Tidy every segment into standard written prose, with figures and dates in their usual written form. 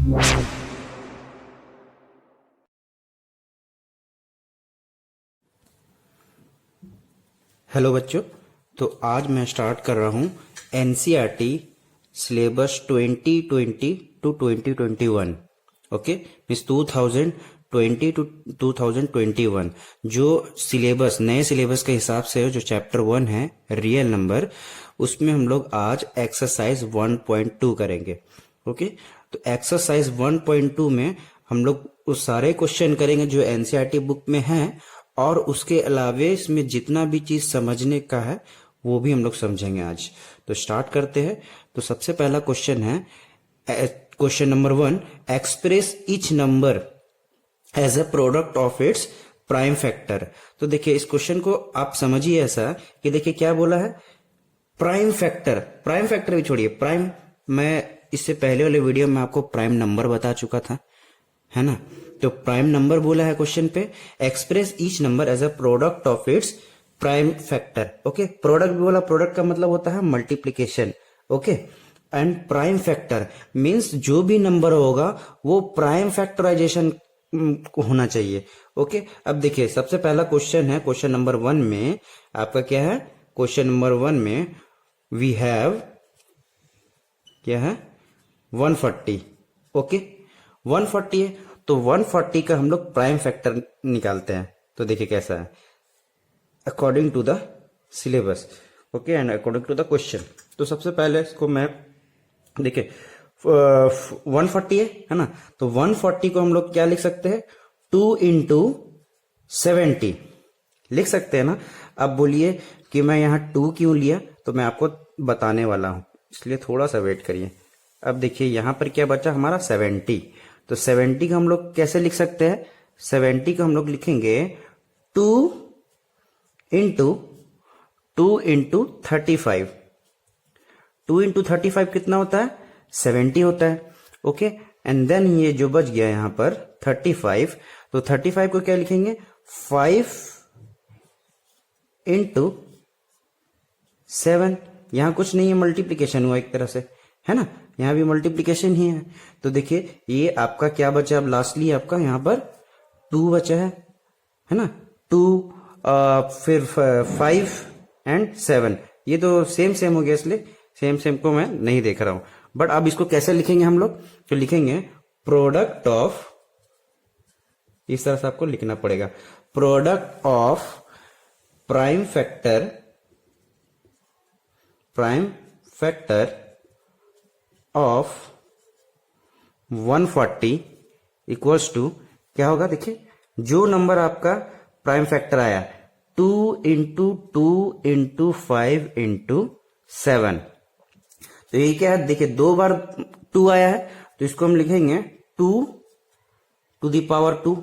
Hello बच्चों, तो आज मैं स्टार्ट कर रहा हूँ NCERT syllabus 2020 to 2021। Okay, means 2020 to 2021 जो सिलेबस नए सिलेबस के हिसाब से जो चैप्टर 1 है रियल नंबर, उसमें हम लोग आज एक्सरसाइज 1.2 करेंगे। ओके, तो एक्सरसाइज 1.2 में हम लोग उस सारे क्वेश्चन करेंगे जो एनसीईआरटी बुक में हैं, और उसके अलावे इसमें जितना भी चीज समझने का है वो भी हम लोग समझेंगे आज। तो स्टार्ट करते हैं। तो सबसे पहला क्वेश्चन है question number 1, express each number as a product of its prime factor. तो देखिए इस क्वेश्चन को आप समझिए ऐसा कि देखिए क्या बोला है, प्राइम फैक्टर। प्राइम फैक्टर भी छोड़िए, प्राइम मैं इससे पहले वाले वीडियो में आपको प्राइम नंबर बता चुका था, है ना। तो प्राइम नंबर बोला है क्वेश्चन पे, express each number as a product of its prime factor. Okay, product भी बोला, प्रोडक्ट का मतलब होता है multiplication. Okay, and prime factor means जो भी नंबर होगा वो प्राइम फैक्टराइजेशन होना चाहिए। ओके, अब देखिए सबसे पहला क्वेश्चन है, क्वेश्चन नंबर 1 में आपका क्या है, क्वेश्चन नंबर 1 में वी हैव क्या है 140। ओके, 140 है, तो 140 का हम लोग प्राइम फैक्टर निकालते हैं। तो देखिए कैसा है, according to the syllabus. Okay, and according to the question. तो सबसे पहले इसको मैं देखिए 140 है ना, तो 140 को हम लोग क्या लिख सकते हैं, 2 इंटू 70 लिख सकते हैं ना। अब बोलिए कि मैं यहाँ 2 क्यों लिया, तो मैं आपको बताने वाला हूं, इसलिए थोड़ा सा वेट करिए। अब देखिए यहां पर क्या बचा हमारा 70, तो 70 को हम लोग कैसे लिख सकते हैं, 70 को हम लोग लिखेंगे 2 इंटू 35। 2 इंटू 35 कितना होता है, 70 होता है। ओके, एंड देन ये जो बच गया यहां पर 35, तो 35 को क्या लिखेंगे, 5 इंटू 7। यहां कुछ नहीं है, मल्टीप्लीकेशन हुआ एक तरह से, है ना, यहां भी मल्टीप्लीकेशन ही है। तो देखिए ये आपका क्या बचा, अब लास्टली आपका यहां पर 2 बचा है ना, 2 फिर 5 एंड 7, ये तो सेम हो गया, इसलिए सेम को मैं नहीं देख रहा हूं। बट अब इसको कैसे लिखेंगे हम लोग, तो लिखेंगे प्रोडक्ट ऑफ, इस तरह से आपको लिखना पड़ेगा, product of prime factor of 140 equals to क्या होगा, देखिए जो नंबर आपका प्राइम फैक्टर आया 2 इंटू 5 इंटू 7, तो ये क्या है, देखिए 2 बार 2 आया है, तो इसको हम लिखेंगे 2 टू दी पावर 2,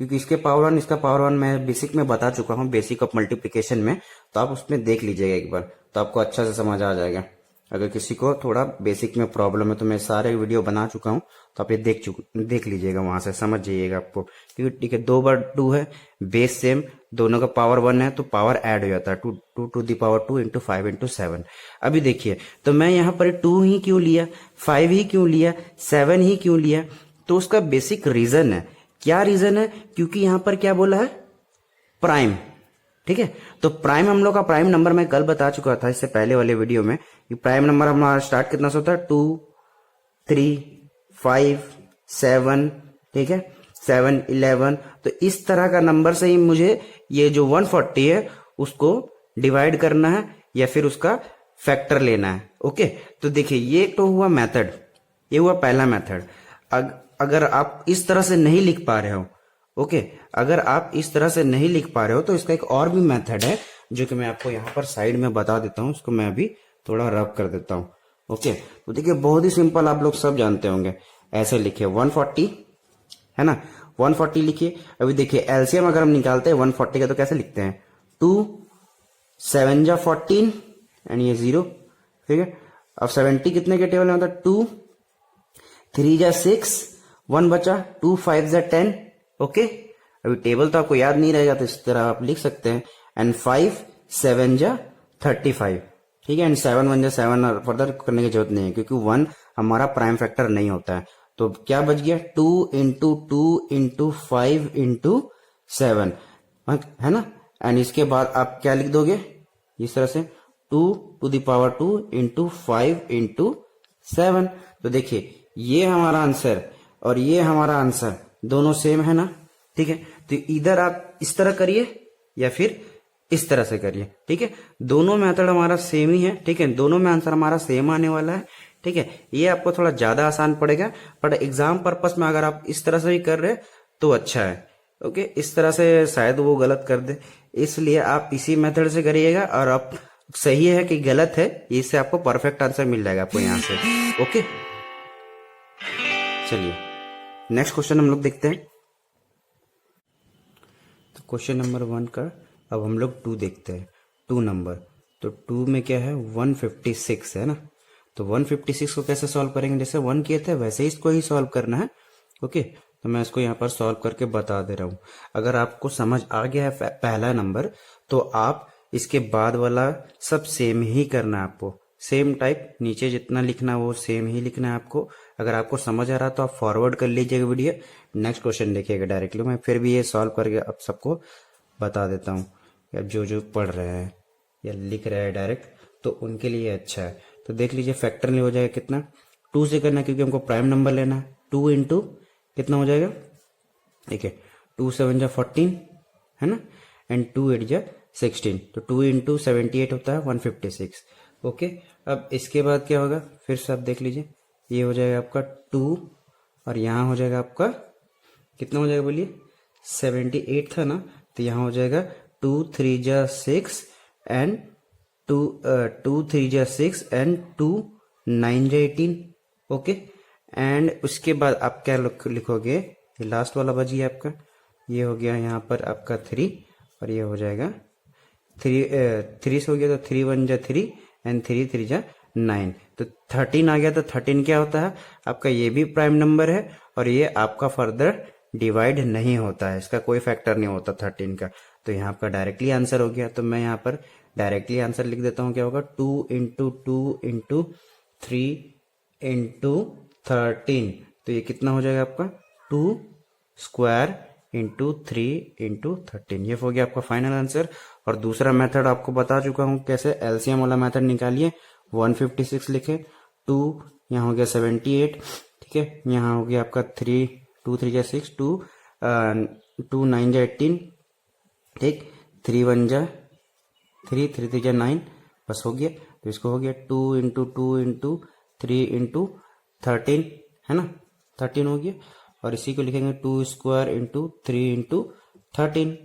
क्योंकि इसके पावर 1 इसका पावर 1 मैं बेसिक में बता चुका हूं, बेसिक ऑफ मल्टीप्लीकेशन में, तो आप उसमें देख लीजिएगा एक बार, तो आपको अच्छा से समझ आ जाएगा। अगर किसी को थोड़ा बेसिक में प्रॉब्लम है तो मैं सारे वीडियो बना चुका हूं, तो आप ये देख लीजिएगा, वहां से समझ जाइएगा आपको। क्योंकि ठीक है 2 बार 2 है, बेस सेम, दोनों का पावर 1 है, तो पावर ऐड हो जाता है, 2 to the power 2 into 5 into 7। अभी देखिए तो मैं यहाँ पर 2 ही क्यों लिया, 5 ही क्यों लिया, 7 ही क्यों लिया, तो उसका बेसिक रीजन है। क्या रीजन है, क्योंकि यहां पर क्या बोला है, प्राइम। ठीक है, तो प्राइम हम लोग का प्राइम नंबर मैं कल बता चुका था इससे पहले वाले वीडियो में, कि प्राइम नंबर हमारा स्टार्ट कितना से होता है, 2 3 5 7, ठीक है 7 11। तो इस तरह का नंबर से ही मुझे ये जो 140 है उसको डिवाइड करना है या फिर उसका फैक्टर लेना है। ओके, तो देखिए ये तो हुआ मेथड, ये हुआ पहला मेथड। अगर आप इस तरह से नहीं लिख पा रहे हो, ओके, अगर आप इस तरह से नहीं लिख पा रहे हो तो इसका एक और भी मेथड है जो कि मैं आपको यहां पर साइड में बता देता हूं, उसको मैं अभी थोड़ा रब कर देता हूं। ओके, तो देखिए बहुत ही सिंपल, आप लोग सब जानते होंगे। ऐसे लिखिए 140, है ना, 140 लिखिए। अभी देखिए एलसीएम अगर हम निकालते हैं 140 का तो कैसे लिखते हैं, 2 7 जा 14 एंड ये 0, ठीक है। अब 70 कितने के टेबल में होता है, 2 3 जा 6, 1 बचा, 2 5 जा 10। ओके, अभी टेबल तो आपको याद नहीं रहेगा तो इस तरह आप लिख सकते हैं, एंड 5 7 जा 35, ठीक है, एंड 7 1 जा 7, फर्दर करने की जरूरत नहीं है क्योंकि 1 हमारा प्राइम फैक्टर नहीं होता है। तो क्या बच गया 2 × 2 × 5 × 7 है ना। एंड इसके बाद आप क्या लिख दोगे इस तरह से 2⁻2 × 5 × 7। तो देखिए ये हमारा आंसर और ये हमारा आंसर दोनों सेम है ना, ठीक है। तो इधर आप इस तरह करिए या फिर इस तरह से करिए, ठीक है। दोनों मेथड हमारा सेम ही है, ठीक है। दोनों में आंसर हमारा सेम आने वाला है, ठीक है। ये आपको थोड़ा ज्यादा आसान पड़ेगा, बट एग्जाम पर्पस में अगर आप इस तरह से भी कर रहे तो अच्छा है, ओके। इस तरह से शायद वो गलत कर दे, इसलिए आप इसी मेथड से करिएगा। और आप सही है कि गलत है, इससे आपको परफेक्ट आंसर मिल जाएगा आपको यहाँ से, ओके। चलिए नेक्स्ट क्वेश्चन हम लोग देखते हैं। तो क्वेश्चन नंबर 1 का अब हम लोग 2 देखते हैं, 2 नंबर। तो 2 में क्या है 156 है ना। तो 156 को कैसे सॉल्व करेंगे, जैसे 1 किए थे वैसे ही इसको ही सॉल्व करना है, ओके। तो मैं इसको यहाँ पर सॉल्व करके बता दे रहा हूँ। अगर आपको समझ आ गया है पहला नंबर, तो आप इसके बाद वाला सब सेम ही करना है आपको, सेम टाइप नीचे जितना लिखना है वो सेम ही लिखना है आपको। अगर आपको समझ आ रहा तो आप फॉरवर्ड कर लीजिएगा वीडियो, नेक्स्ट क्वेश्चन देखिएगा डायरेक्टली। मैं फिर भी ये सॉल्व करके अब सबको बता देता हूँ, अब जो पढ़ रहे हैं या लिख रहे हैं डायरेक्ट, तो उनके लिए अच्छा है। तो देख लीजिए फैक्टर नहीं हो जाएगा कितना, 2 से करना क्योंकि हमको प्राइम नंबर लेना है। 2 × कितना हो जाएगा, ठीक है 2 × 7 = 14 है ना, एंड 2 × 8 = 16। तो 2 × 78 होता है 156, ओके। अब इसके बाद क्या होगा, फिर से आप देख लीजिए, ये हो जाएगा आपका 2 और यहाँ हो जाएगा आपका कितना हो जाएगा बोलिए, 78 था ना, तो यहाँ हो जाएगा 2 × 3 = 6 एंड 2 3 × 6 एंड 2 9 × 18, ओके। एंड उसके बाद आप क्या लिखोगे, ये लास्ट वाला बच गया आपका, ये हो गया यहाँ पर आपका 3 और ये हो जाएगा 3 से हो गया, तो 3 × 1 = 3 एंड 3 × 3 = 9। तो 13 आ गया। तो 13 क्या होता है आपका, ये भी प्राइम नंबर है और ये आपका फर्दर डिवाइड नहीं होता है, इसका कोई फैक्टर नहीं होता 13 का। तो यहाँ आपका डायरेक्टली आंसर हो गया। तो मैं यहाँ पर डायरेक्टली आंसर लिख देता हूँ, क्या होगा 2 × 2 × 3 × 13। तो ये कितना हो जाएगा आपका 2² × 3 × 13। ये हो गया आपका फाइनल आंसर। और दूसरा मेथड आपको बता चुका हूँ कैसे, एलसीएम वाला मेथड निकालिए। 156 लिखे, 2 यहाँ हो गया 78, ठीक है। यहाँ हो गया आपका 3 2 × 3 = 6, 2 9 × 18, ठीक। 3 × 1 = 3 3 × 3 = 9, बस हो गया। तो इसको हो गया 2 × 2 × 3 × 13 है ना, 13 हो गया। और इसी को लिखेंगे 2² × 3 × 13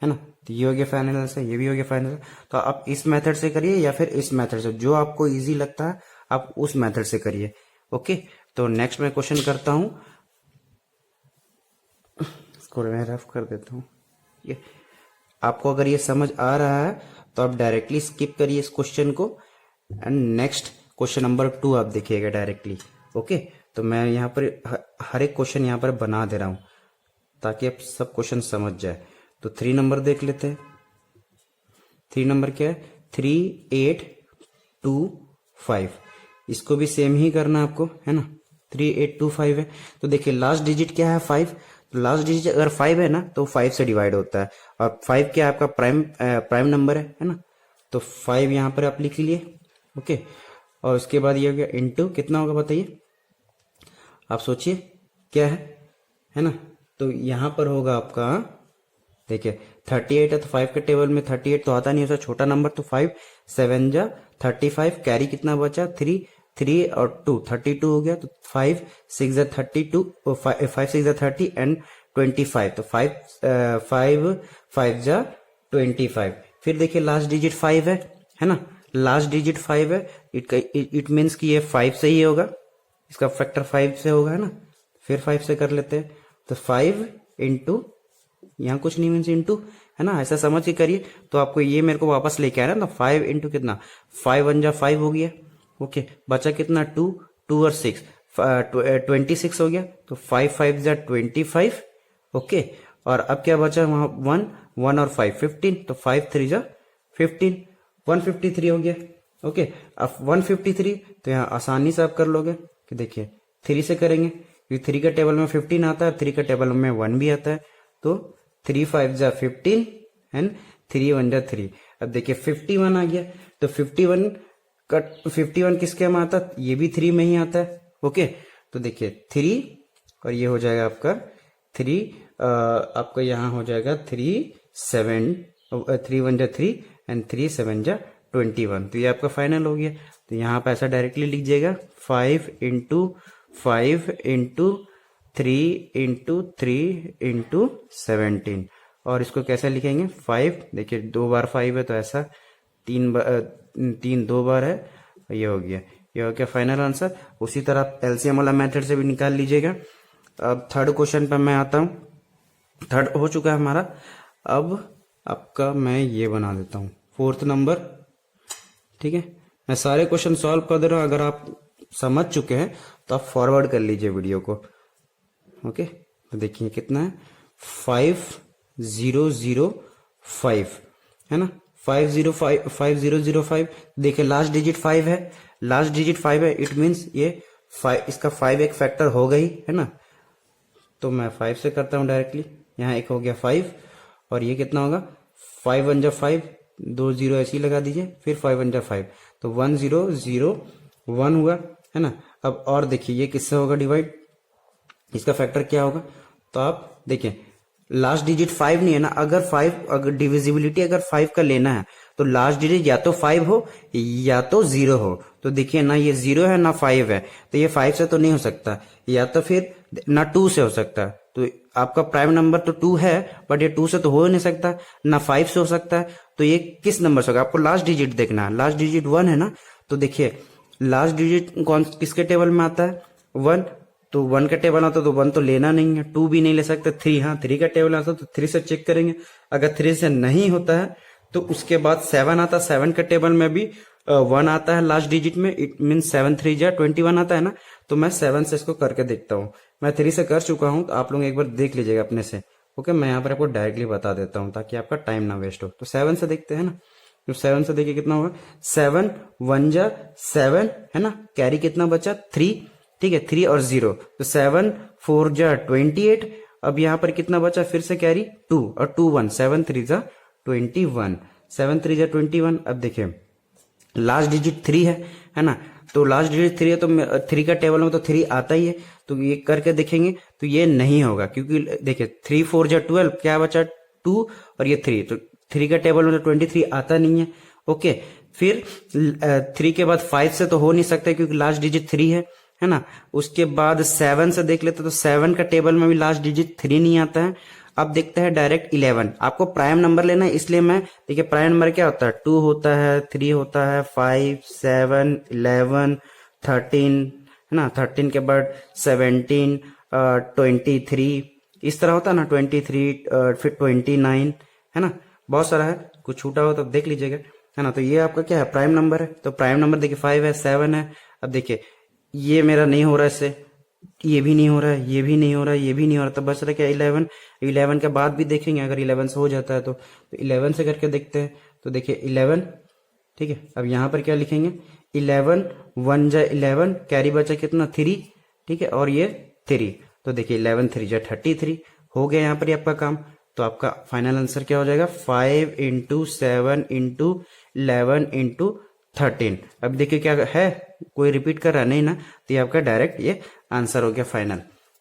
है ना। तो ये हो गया फाइनल आंसर, ये भी हो गया फाइनल। तो आप इस मेथड से करिए या फिर इस मेथड से, जो आपको इजी लगता है आप उस मेथड से करिए, ओके। तो नेक्स्ट मैं क्वेश्चन करता हूं, इसको मैं रफ कर देता हूं। ये आपको अगर ये समझ आ रहा है तो आप डायरेक्टली स्किप करिए इस क्वेश्चन को, एंड नेक्स्ट क्वेश्चन नंबर 2 आप देखिएगा डायरेक्टली, ओके। तो मैं यहाँ पर हर एक क्वेश्चन यहाँ पर बना दे रहा हूं ताकि आप सब क्वेश्चन समझ जाए। तो 3 नंबर देख लेते हैं। 3 नंबर क्या है, 3 8 2 5। इसको भी सेम ही करना आपको है ना, 3 8 2 5 है। तो देखिए लास्ट डिजिट क्या है 5, तो लास्ट डिजिट अगर 5 है ना तो 5 से डिवाइड होता है, और 5 क्या आपका प्राइम नंबर है ना। तो 5 यहाँ पर आप लिख लिए, ओके। और उसके बाद ये हो गया इनटू, कितना होगा बताइए, आप सोचिए क्या है ना। तो यहाँ पर होगा आपका, देखिए 38 है तो 5 के टेबल में 38 तो आता नहीं, ऐसा छोटा नंबर। तो 5 7 × 35, कैरी कितना बचा 3 3 और 2 32 हो गया। तो 5 6 × 32, 5 6 × 30 एंड 25। तो 5 5 × 25। फिर देखिए लास्ट डिजिट 5 है ना, लास्ट डिजिट 5 है, इट मीन्स कि ये 5 से ही होगा, इसका फैक्टर 5 से होगा है ना। फिर 5 से कर लेते हैं। तो 5 × यहाँ कुछ नहीं मीन्स इंटू है ना, ऐसा समझ के करिए। तो आपको ये मेरे को वापस लेके आना, तो 5 × कितना 5 1 × 5 हो गया, ओके। बचा कितना 2 2 और 6 26 हो गया। तो 5 5 × 25, ओके। और अब क्या बचा वहां 1 1 और 5 15, तो 5 3 × 15 153 हो गया, ओके। अब 153 तो यहाँ आसानी से आप कर लोगे कि देखिए 3 से करेंगे, क्योंकि 3 का टेबल में 15 आता है, 3 का टेबल में 1 भी आता है। तो 3 5 जा 15 एंड 3 1 जा 3। अब देखिए 51 आ गया, तो 51 किसके में आता है, ये भी 3 में ही आता है। ओके, तो देखिए 3 और ये हो जाएगा आपका 3, आपका यहाँ हो जाएगा 3 7, 3 1 जा 3 एंड 3 7 जा 21। तो ये आपका फाइनल हो गया। तो यहाँ पे ऐसा डायरेक्टली लीजिएगा 5 इंटू 5 इंटू 3 इंटू 3 इंटू 17। और इसको कैसे लिखेंगे, 5 देखिए 2 बार 5 है तो ऐसा, 3 2 बार है, ये हो गया, ये हो गया फाइनल आंसर। उसी तरह आप एलसीएम वाला मेथड से भी निकाल लीजिएगा। अब थर्ड क्वेश्चन पर मैं आता हूँ। थर्ड हो चुका है हमारा। अब आपका मैं ये बना देता हूँ फोर्थ नंबर। ठीक है, मैं सारे क्वेश्चन सॉल्व कर दे रहा हूँ। अगर आप समझ चुके हैं तो आप फॉरवर्ड कर लीजिए वीडियो को। ओके, तो देखिए कितना है, 5005 है ना, 5005। देखिए लास्ट डिजिट 5 है, लास्ट डिजिट 5 है, इट मीन्स ये 5, इसका 5 एक फैक्टर होगा ही, है ना। तो मैं 5 से करता हूं डायरेक्टली। यहाँ एक हो गया 5 और ये कितना होगा, 5 1 जा 5, 2 0 ऐसे ही लगा दीजिए, फिर 5 1 जा 5, तो 1 0 0 1 हुआ, है ना। अब और देखिए ये किससे होगा डिवाइड, इसका फैक्टर क्या होगा। तो आप देखिए लास्ट डिजिट 5 नहीं है ना, अगर डिविजिबिलिटी अगर 5 का लेना है तो लास्ट डिजिट या तो 5 हो या तो 0 हो। तो देखिए ना ये 0 है ना 5 है, तो ये 5 से तो नहीं हो सकता, या तो फिर ना 2 से हो सकता है। तो आपका प्राइम नंबर तो 2 है, बट ये 2 से तो हो नहीं सकता, ना 5 से हो सकता है। तो ये किस नंबर से होगा, आपको लास्ट डिजिट देखना है। लास्ट डिजिट 1 है ना, तो देखिए लास्ट डिजिट कौन किसके टेबल में आता है, 1। तो 1 का टेबल आता तो 1 तो लेना नहीं है, 2 भी नहीं ले सकते, 3, हाँ 3 का टेबल आता तो 3 से चेक करेंगे। अगर 3 से नहीं होता है तो उसके बाद 7 आता है, 7 का टेबल में भी 1 आता है लास्ट डिजिट में, इट मीन 7 3 जा 21 आता है ना। तो मैं 7 से इसको करके देखता हूँ। मैं 3 से कर चुका हूँ, तो आप लोग एक बार देख लीजिएगा अपने से। ओके, मैं यहाँ पर आपको डायरेक्टली बता देता हूँ ताकि आपका टाइम ना वेस्ट हो। तो 7 से देखते हैं ना, तो 7 से देखिए कितना होगा, 7 1 जा 7 है ना, कैरी कितना बचा 3, ठीक है 3 और 0, तो 7 4 जा 28। अब यहाँ पर कितना बचा, फिर से कैरी 2 और 2 1, 7 3 जा 21, 7 3 जा 21। अब देखिए लास्ट डिजिट 3 है ना, तो लास्ट डिजिट 3 है तो 3 का टेबल में तो 3 आता ही है। तो ये करके देखेंगे तो ये नहीं होगा, क्योंकि देखिए 3 4 जा 12, क्या बचा 2 और ये 3, तो 3 का टेबल में तो 23 आता नहीं है। ओके, फिर 3 के बाद 5 से तो हो नहीं सकता क्योंकि लास्ट डिजिट 3 है ना। उसके बाद 7 से देख लेते तो 7 का टेबल में भी लास्ट डिजिट 3 नहीं आता है। अब देखते हैं डायरेक्ट 11। आपको प्राइम नंबर लेना है, इसलिए मैं देखिए प्राइम नंबर क्या होता है, 2 होता है, 3 होता है, 5 7 11 13 है ना, 13 के बाद 17 23 इस तरह होता है ना, 23 फिर 29 है ना, बहुत सारा है, कुछ छूटा हो तो देख लीजिएगा, है ना। तो ये आपका क्या है, प्राइम नंबर है। तो प्राइम नंबर देखिए 5 है, 7 है। अब देखिए ये मेरा नहीं हो रहा है, इससे ये भी नहीं हो रहा है, ये भी नहीं हो रहा है, ये भी नहीं हो रहा, तो बच रहा क्या 11। 11 के बाद भी देखेंगे, अगर 11 से हो जाता है तो 11 से करके देखते हैं। तो देखिए 11, ठीक है। अब यहाँ पर क्या लिखेंगे, 11 1 जा 11, कैरी बचा कितना 3, ठीक है, और ये 3, तो देखिए 11 3 जा 33 हो गया यहाँ पर आपका काम। तो आपका फाइनल आंसर क्या हो जाएगा, 5 इंटू 7 इंटू 11 इंटू 13। अब देखिए क्या है, कोई रिपीट कर रहा नहीं ना, तो ये आपका डायरेक्ट ये आंसर हो गया फाइनल।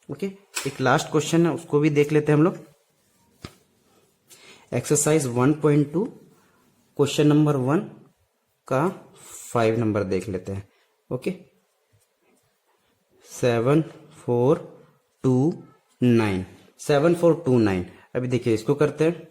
ओके, एक लास्ट क्वेश्चन है उसको भी देख लेते हैं हम लोग। एक्सरसाइज 1.2 क्वेश्चन नंबर 1 का 5 नंबर देख लेते हैं। ओके, 7429, 7429। अभी देखिए इसको करते हैं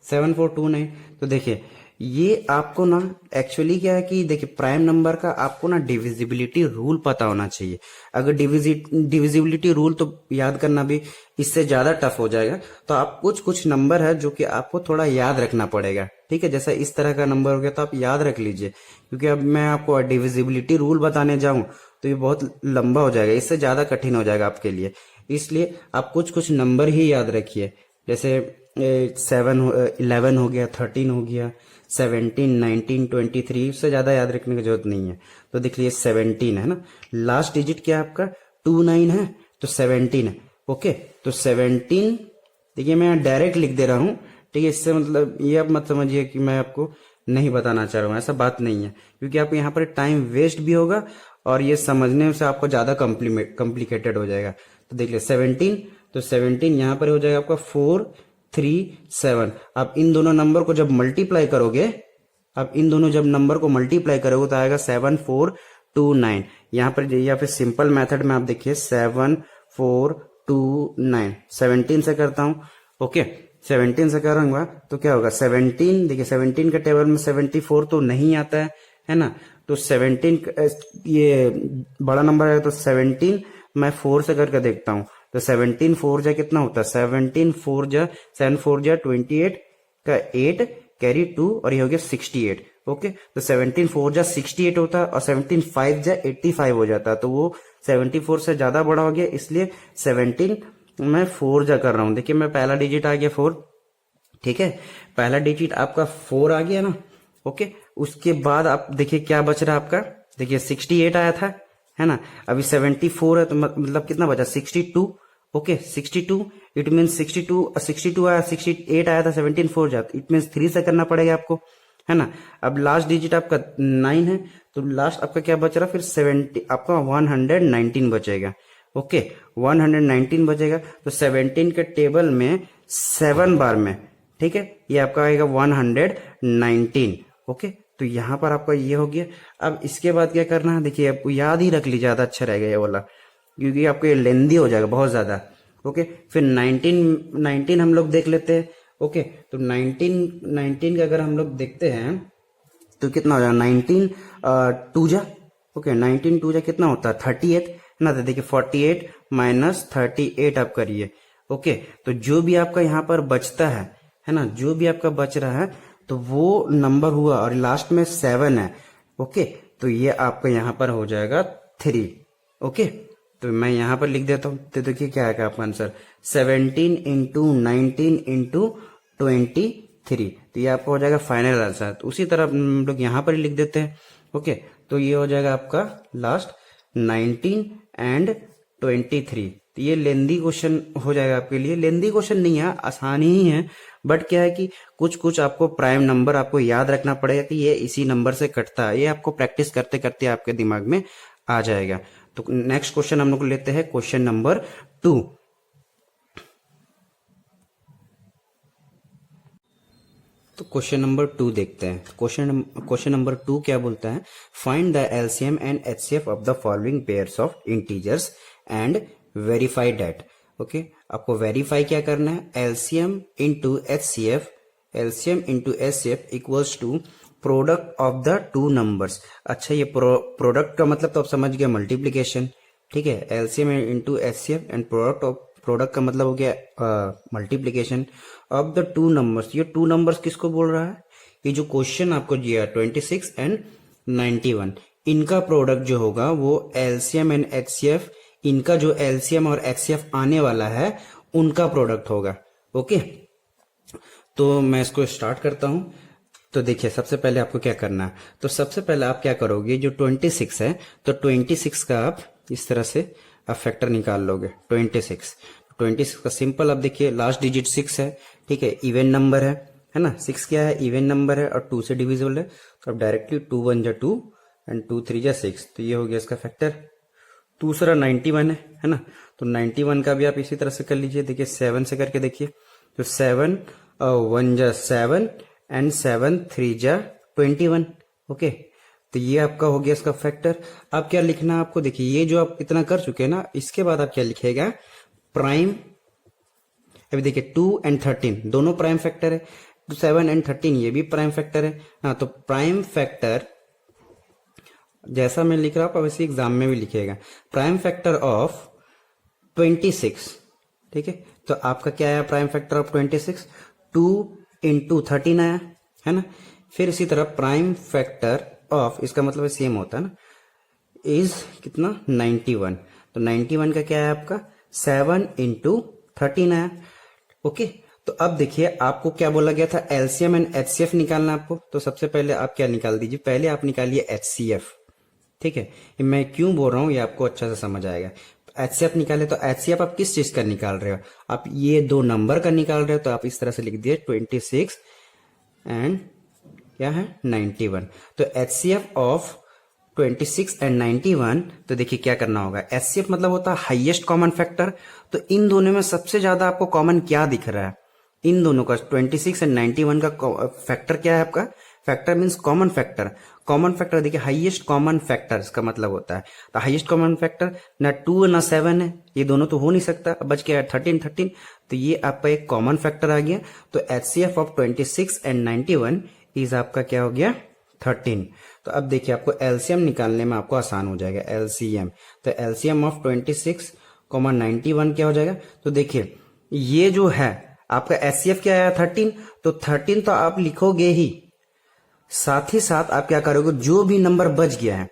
7429। तो देखिए ये आपको ना एक्चुअली क्या है कि देखिए प्राइम नंबर का आपको ना डिविजिबिलिटी रूल पता होना चाहिए। अगर डिविजिबिलिटी रूल तो याद करना भी इससे ज्यादा टफ हो जाएगा। तो आप कुछ नंबर है जो कि आपको थोड़ा याद रखना पड़ेगा, ठीक है। जैसा इस तरह का नंबर हो गया तो आप याद रख लीजिए, क्योंकि अब मैं आपको डिविजिबिलिटी रूल बताने जाऊं तो ये बहुत लंबा हो जाएगा, इससे ज्यादा कठिन हो जाएगा आपके लिए। इसलिए आप कुछ नंबर ही याद रखिए, जैसे 11 हो गया, 13 हो गया, 17 19 23, उससे ज्यादा याद रखने की जरूरत नहीं है। तो देख लीजिए 17 है ना, लास्ट डिजिट क्या है आपका 29 है तो 17 है। ओके, तो 17 देखिए मैं यहाँ डायरेक्ट लिख दे रहा हूँ, ठीक है। इससे मतलब ये आप मत समझिए कि मैं आपको नहीं बताना चाह रहा हूँ, ऐसा बात नहीं है, क्योंकि आपको यहाँ पर टाइम वेस्ट भी होगा और ये समझने से आपको ज्यादा कॉम्प्लिकेटेड हो जाएगा। तो देख लिया 17, तो 17 यहाँ पर हो जाएगा आपका 4 3 7। आप इन दोनों नंबर को जब मल्टीप्लाई करोगे, आप इन दोनों जब नंबर को मल्टीप्लाई करोगे तो आएगा 7 4 2 9। यहाँ पर या फिर सिंपल मेथड में आप देखिए 7 4 2 9, 17 से करता हूं। ओके, 17 से करूंगा तो क्या होगा 17, देखिए 17 के टेबल में 74 तो नहीं आता है ना। तो 17 ये बड़ा नंबर है तो 17 मैं 4 से करके देखता हूं। तो 17 4 जा कितना होता है, 17 4 जा 7 4 जा 28 का 8 कैरी 2 और ये हो गया 68। ओके, तो 17 4 जा 68 होता है और 17 5 जा 85 हो जाता है, तो वो 74 से ज्यादा बड़ा हो गया, इसलिए 17 मैं 4 जा कर रहा हूं। देखिए मैं पहला डिजिट आ गया 4, ठीक है, पहला डिजिट आपका 4 आ गया ना। ओके, उसके बाद आप देखिए क्या बच रहा है आपका, देखिए 68 आया था, है ना। अभी 74 है तो मतलब कितना बचा 62। ओके, 62 इट मीन 62 आया, 68 आया था, 17 4 जाता, इट मीन 3 से करना पड़ेगा आपको, है ना। अब लास्ट डिजिट आपका 9 है, तो लास्ट आपका क्या बच रहा फिर 70, आपका 119 बचेगा। ओके, 119 बचेगा, तो 17 के टेबल में 7 बार में, ठीक है, ये आपका आएगा 119। ओके, तो यहां पर आपका ये हो गया। अब इसके बाद क्या करना है, देखिए आपको याद ही रख लीजिए, ज्यादा अच्छा रहेगा ये वाला, क्योंकि आपको ये लेंदी हो जाएगा बहुत ज्यादा। ओके, फिर 19 हम लोग देख लेते हैं। ओके, तो 19 का अगर हम लोग देखते हैं तो कितना हो जाएगा 19 2 जा। ओके, 19 2 जा कितना होता है 38 ना। तो देखिए 48 माइनस 38 आप करिए। ओके, तो जो भी आपका यहाँ पर बचता है ना, जो भी आपका बच रहा है तो वो नंबर हुआ और लास्ट में 7 है। ओके, तो ये आपका यहाँ पर हो जाएगा 3। ओके, तो मैं यहाँ पर लिख देता हूँ, तो देखिए क्या आएगा आपका आंसर 17 इंटू 19 इंटू 23, तो ये आपका हो जाएगा फाइनल आंसर। तो उसी तरह हम लोग यहाँ पर ही लिख देते हैं। ओके, तो ये हो जाएगा आपका लास्ट 19 एंड 23। तो ये लेंदी क्वेश्चन हो जाएगा आपके लिए, लेंदी क्वेश्चन नहीं है, आसान ही है, बट क्या है कि कुछ कुछ आपको प्राइम नंबर आपको याद रखना पड़ेगा कि ये इसी नंबर से कटता है, ये आपको प्रैक्टिस करते करते आपके दिमाग में आ जाएगा। तो नेक्स्ट क्वेश्चन हम लोग लेते हैं क्वेश्चन नंबर 2। तो क्वेश्चन नंबर 2 देखते हैं। क्वेश्चन नंबर 2 क्या बोलता है, find the LCM and HCF of the following pairs of integers and verify that. Okay, आपको वेरीफाई क्या करना है, LCM into HCF, LCM into HCF equals to product of the two numbers. अच्छा, ये product का मतलब तो आप समझ गए मल्टीप्लीकेशन, ठीक है, LCM into HCF and product का मतलब हो गया multiplication of the two numbers. ये टू नंबर्स किसको बोल रहा है, ये जो क्वेश्चन आपको दिया 26 एंड 91, इनका प्रोडक्ट जो होगा वो एलसीएम एंड एचसीएफ, इनका जो एलसीएम और एचसीएफ आने वाला है उनका प्रोडक्ट होगा। ओके, तो मैं इसको स्टार्ट करता हूं। तो देखिए सबसे पहले आपको क्या करना है, तो सबसे पहले आप क्या करोगे, जो 26 है तो 26 का आप इस तरह से आप फैक्टर निकाल लोगे। 26 का सिंपल, अब देखिए लास्ट डिजिट 6 है, ठीक है, इवन नंबर है ना, 6 क्या है, इवन नंबर है और 2 से डिविजिबल है, तो अब डायरेक्टली 2 1 जा 2 एंड 2 3 जा 6, तो ये हो गया इसका फैक्टर। दूसरा 91 है ना, तो 91 का भी आप इसी तरह से कर लीजिए। देखिए 7 से करके देखिए, तो 7 1 जा 7 एंड 7 3 जा 21। ओके, तो ये आपका हो गया इसका फैक्टर। अब क्या लिखना है आपको, देखिए ये जो आप इतना कर चुके हैं ना, इसके बाद आप क्या लिखेगा, प्राइम। अभी देखिए 2 एंड 13 दोनों प्राइम फैक्टर है, 7 एंड 13 ये भी प्राइम फैक्टर है। हाँ, तो प्राइम फैक्टर जैसा मैं लिख रहा हूं वैसे एग्जाम में भी लिखेगा, प्राइम फैक्टर ऑफ 26, ठीक है। तो आपका क्या आया प्राइम फैक्टर ऑफ 26, 2 इंटू 13 आया, है ना। फिर इसी तरह प्राइम फैक्टर ऑफ, इसका मतलब सेम होता है ना, इज कितना 91, तो 91 का क्या है आपका 7 इंटू 13 आया। ओके, तो अब देखिए आपको क्या बोला गया था, एलसीएम एंड एचसीएफ निकालना आपको। तो सबसे पहले आप क्या निकाल दीजिए, पहले आप निकालिए एचसीएफ, ठीक है। मैं क्यों बोल रहा हूं ये आपको अच्छा से समझ आएगा। HCF निकाले, तो HCF आप किस चीज का निकाल रहे हो, आप ये दो नंबर का निकाल रहे हो, तो आप इस तरह से लिख दिए 26 एंड क्या है 91। तो HCF ऑफ 26 एंड 91, तो देखिए क्या करना होगा, HCF मतलब होता है हाईएस्ट कॉमन फैक्टर। तो इन दोनों में सबसे ज्यादा आपको कॉमन क्या दिख रहा है, इन दोनों का 26 एंड 91 का फैक्टर क्या है आपका, factor means common factor. Common factor देखिए हाईएस्ट कॉमन फैक्टर इसका मतलब होता है, तो हाईएस्ट कॉमन फैक्टर ना 2 ना 7 है, ये दोनों तो हो नहीं सकता, अब बच गया 13, तो ये आपका एक कॉमन फैक्टर आ गया। तो HCF ऑफ 26 एंड 91 इज आपका क्या हो गया 13। तो अब देखिए आपको एलसीएम निकालने में आपको आसान हो जाएगा, एलसीएम। तो एलसीएम ऑफ 26, 91 क्या हो जाएगा, तो देखिए ये जो है आपका HCF क्या आया 13, तो 13 तो आप लिखोगे ही, साथ ही साथ आप क्या करोगे, जो भी नंबर बच गया है,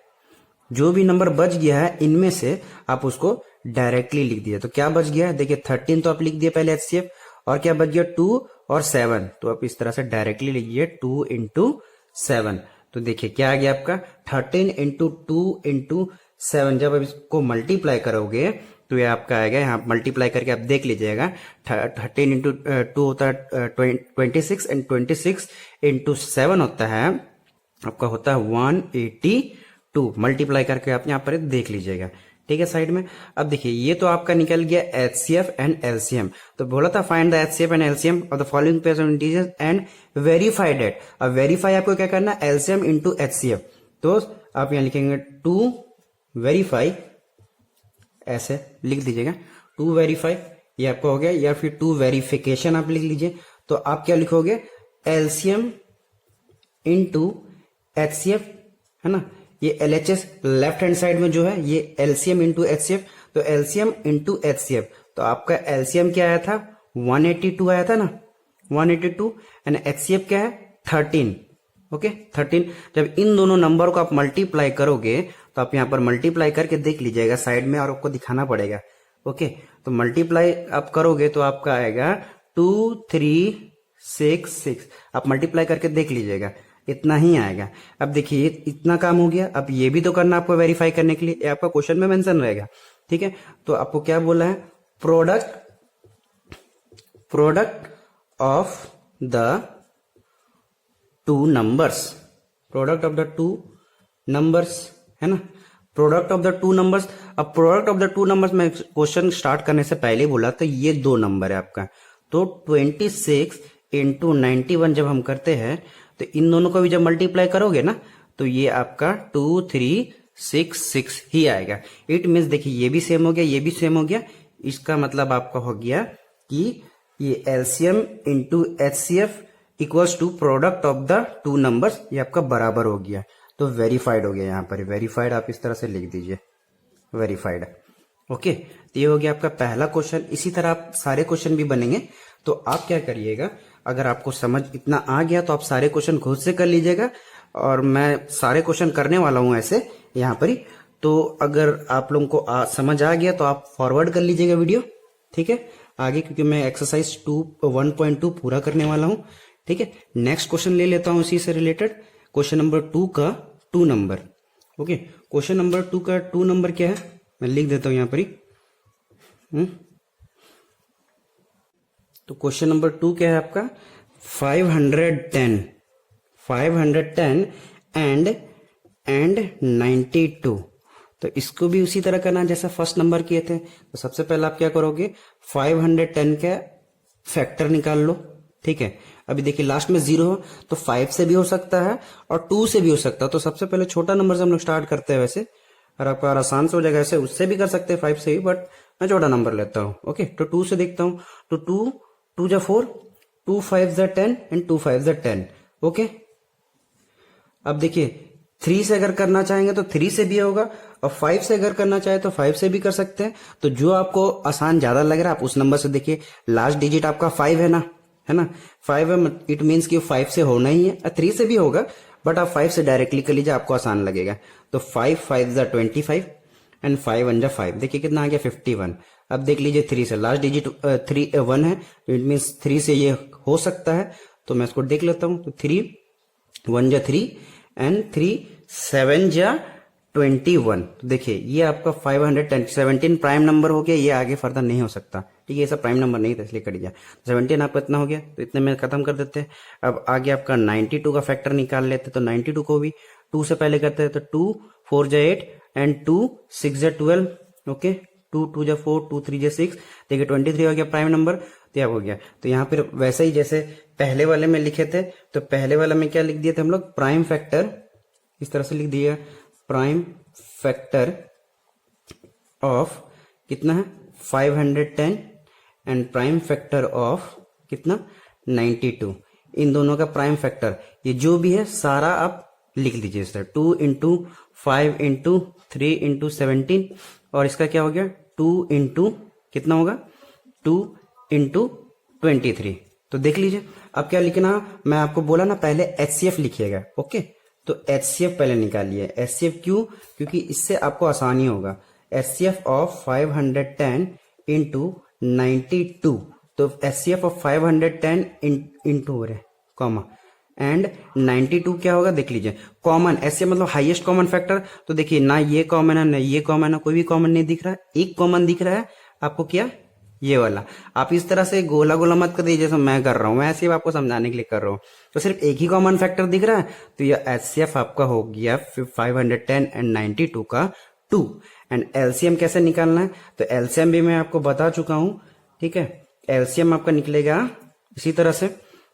जो भी नंबर बच गया है इनमें से आप उसको डायरेक्टली लिख दिया। तो क्या बच गया है, देखिए 13 तो आप लिख दिए पहले HCF, और क्या बच गया 2 और 7, तो आप इस तरह से डायरेक्टली लिखिए 2 इंटू 7। तो देखिए क्या आ गया आपका 13 इंटू 2 इंटू 7। जब आप इसको मल्टीप्लाई करोगे तो ये आपका आएगा, यहाँ मल्टीप्लाई करके आप देख लीजिएगा, 13 इंटू 2 होता है 26 एंड 26 इंटू 7 होता है आपका होता है 182। मल्टीप्लाई करके आप यहाँ पर देख लीजिएगा, ठीक है साइड में। अब देखिए ये तो आपका निकल गया HCF एंड LCM। तो बोला था find the HCF and LCM of the following pairs of integers and verified it. अब वेरीफाई आपको क्या करना है, LCM इंटू HCF। तो आप यहाँ लिखेंगे टू वेरीफाई, ऐसे लिख दीजिएगा टू वेरीफाई, ये आपका हो गया, या फिर टू वेरिफिकेशन आप लिख लीजिए। तो आप क्या लिखोगे LCM इंटू HCF, है ना, ये LHS लेफ्ट हैंड साइड में जो है ये LCM इंटू HCF। तो LCM इंटू HCF, तो आपका LCM क्या आया था 182 आया था ना, 182, एंड HCF क्या है 13, ओके 13। जब इन दोनों नंबर को आप मल्टीप्लाई करोगे तो आप यहाँ पर मल्टीप्लाई करके देख लीजिएगा साइड में, और आपको दिखाना पड़ेगा, ओके। तो मल्टीप्लाई आप करोगे तो आपका आएगा 2366, आप मल्टीप्लाई करके देख लीजिएगा, इतना ही आएगा। अब देखिए इतना काम हो गया, अब ये भी तो करना आपको वेरीफाई करने के लिए, ये आपका क्वेश्चन में मेंशन रहेगा, ठीक है। तो आपको क्या बोला है, product of the two numbers, product of the two numbers, है ना, product of the two numbers. अब product of the two numbers में क्वेश्चन स्टार्ट करने से पहले बोला तो ये दो नंबर है आपका, तो 26 इंटू 91 जब हम करते हैं तो इन दोनों को भी जब मल्टीप्लाई करोगे ना तो ये आपका 2366 ही आएगा। इट मीन्स देखिए ये भी सेम हो गया, ये भी सेम हो गया, इसका मतलब आपका हो गया कि ये LCM into HCF equals to product of the two numbers, ये आपका बराबर हो गया। तो वेरीफाइड हो गया, यहाँ पर वेरीफाइड आप इस तरह से लिख दीजिए, वेरीफाइड, ओके। तो ये हो गया आपका पहला क्वेश्चन। इसी तरह आप सारे क्वेश्चन भी बनेंगे। तो आप क्या करिएगा, अगर आपको समझ इतना आ गया तो आप सारे क्वेश्चन खुद से कर लीजिएगा, और मैं सारे क्वेश्चन करने वाला हूं ऐसे यहाँ पर ही। तो अगर आप लोगों को समझ आ गया तो आप फॉरवर्ड कर लीजिएगा वीडियो, ठीक है, आगे, क्योंकि मैं एक्सरसाइज 1.2 पूरा करने वाला हूं, ठीक है। नेक्स्ट क्वेश्चन ले लेता हूं इसी से रिलेटेड, क्वेश्चन नंबर 2 का 2 नंबर, ओके। क्वेश्चन नंबर 2 का 2 नंबर क्या है, मैं लिख देता हूं यहाँ पर ही। तो क्वेश्चन नंबर 2 क्या है आपका 510 एंड 92। तो इसको भी उसी तरह करना जैसा फर्स्ट नंबर किए थे। तो सबसे पहले आप क्या करोगे, 510 का फैक्टर निकाल लो, ठीक है। अभी देखिए लास्ट में 0 हो तो 5 से भी हो सकता है और 2 से भी हो सकता है। तो सबसे पहले छोटा नंबर से हम लोग स्टार्ट करते हैं वैसे, और आपका आसान से हो जाएगा, ऐसे उससे भी कर सकते हैं 5 से ही, बट मैं छोटा नंबर लेता हूँ, ओके। तो 2 से देखता हूँ, तो 2 जा 4, 2 5 जा 10 एंड 2 5 जा 10, ओके। अब देखिए 3 से अगर करना चाहेंगे तो 3 से भी होगा, और 5 से अगर करना चाहे तो 5 से भी कर सकते हैं। तो जो आपको आसान ज्यादा लग रहा है आप उस नंबर से देखिए, लास्ट डिजिट आपका 5 है ना, 5 है, इट मीन्स कि 5 से होना ही है, 3 से भी होगा, बट आप 5 से डायरेक्टली कर लीजिए, आपको आसान लगेगा। तो 5 5 जा 25 एंड 5 1 जा 5, देखिए कितना आ गया 51। अब देख लीजिए 3 से लास्ट डिजिट 1 है, तो इट मीन्स 3 से ये हो सकता है। तो मैं इसको देख लेता हूं, तो 3 1 जा 3 एंड 3 7 जा 21। तो देखिए ये आपका 510 17 प्राइम नंबर हो गया, ये आगे फर्दर नहीं हो सकता, ठीक है, ये सब प्राइम नंबर नहीं था इसलिए कट गया। 17 आपका इतना हो गया, तो इतने में खत्म कर देते हैं। अब आगे आपका 92 का फैक्टर निकाल लेते, तो 92 को भी 2 से पहले करते हैं, तो 2 4 जा 8 एंड 2 6 जा 12, ओके, 2 2 जा 4 2 3 जा 6, देखिए 23 हो गया प्राइम नंबर, तो यह हो गया। तो यहाँ पर वैसे ही जैसे पहले वाले में लिखे थे, तो पहले वाले में क्या लिख दिए थे हम लोग, प्राइम फैक्टर इस तरह से लिख दिया, प्राइम फैक्टर ऑफ कितना है 510 एंड प्राइम फैक्टर ऑफ कितना 92, इन दोनों का प्राइम फैक्टर ये जो भी है सारा आप लिख लीजिए इस तरह, 2 इंटू 5 इंटू 3 इंटू 17, और इसका क्या हो गया 2 इंटू कितना होगा 2 इंटू 23। तो देख लीजिए अब क्या लिखना, मैं आपको बोला ना पहले HCF लिखिएगा, ओके, तो HCF पहले निकालिए। HCF क्यों, क्योंकि इससे आपको आसानी होगा। HCF ऑफ 510 इंटू 92, तो HCF of 510 into comma and 92 क्या होगा देख लीजिए, कॉमन HCF मतलब हाईएस्ट कॉमन फैक्टर, तो देखिए ना ये कॉमन है ना ये कॉमन है, कोई भी कॉमन नहीं दिख रहा है, एक कॉमन दिख रहा है आपको, क्या ये वाला। आप इस तरह से गोला गोला मत कर दीजिए जैसे मैं कर रहा हूं, मैं ऐसे ही आपको समझाने के लिए कर रहा हूं। तो सिर्फ एक ही कॉमन फैक्टर दिख रहा है, तो ये HCF आपका हो गया 510 एंड 92 का 2। एंड LCM कैसे निकालना है, तो LCM भी मैं आपको बता चुका हूं, ठीक है। LCM आपका निकलेगा इसी तरह से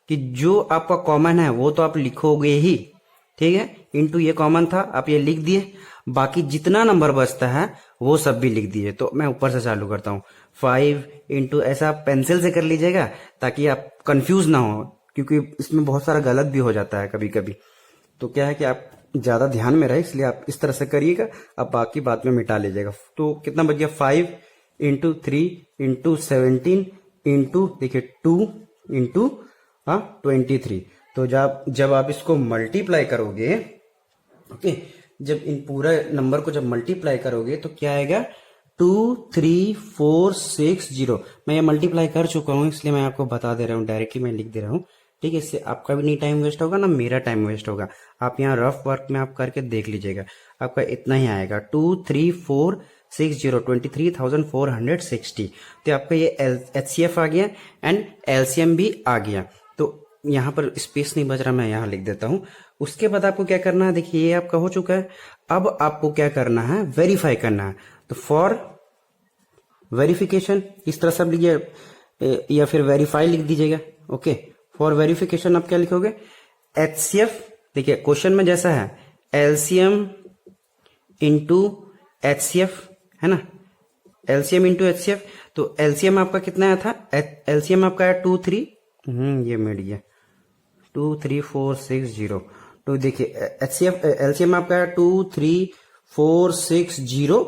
कि जो आपका कॉमन है वो तो आप लिखोगे ही, ठीक है, इंटू ये कॉमन था आप ये लिख दिए, बाकी जितना नंबर बचता है वो सब भी लिख दीजिए। तो मैं ऊपर से चालू करता हूँ, 5 इंटू, ऐसा आप पेंसिल से कर लीजिएगा ताकि आप कंफ्यूज ना हो, क्योंकि इसमें बहुत सारा गलत भी हो जाता है कभी कभी। तो क्या है कि आप ज्यादा ध्यान में रहे, इसलिए आप इस तरह से करिएगा, आप बाकी बात में मिटा लीजिएगा। तो कितना बच गया 5 इंटू 3 इंटू 17 इंटू देखिए 2 इंटू 23। तो जब आप इसको मल्टीप्लाई करोगे, ओके, जब इन पूरा नंबर को जब मल्टीप्लाई करोगे तो क्या आएगा 23460। मैं ये मल्टीप्लाई कर चुका हूं इसलिए मैं आपको बता दे रहा हूं, डायरेक्टली मैं लिख दे रहा हूं, ठीक है। इससे आपका भी नहीं टाइम वेस्ट होगा ना मेरा टाइम वेस्ट होगा। आप यहाँ रफ वर्क में आप करके देख लीजिएगा, आपका इतना ही आएगा 23460 23,460। तो आपका ये HCF आ गया एंड LCM भी आ गया। तो यहाँ पर स्पेस नहीं बच रहा, मैं यहाँ लिख देता हूं। उसके बाद आपको क्या करना है, देखिए ये आपका हो चुका है, अब आपको क्या करना है वेरीफाई करना है। तो फॉर वेरिफिकेशन इस तरह से आप लिखिए या फिर वेरीफाई लिख दीजिएगा, ओके। फॉर वेरिफिकेशन आप क्या लिखोगे HCF, देखिए क्वेश्चन में जैसा है LCM इंटू HCF है ना, LCM इंटू HCF। तो LCM आपका कितना आया था, LCM आपका आया 23, ये मिट गया 23460। तो देखिए HCF LCM आपका है 23460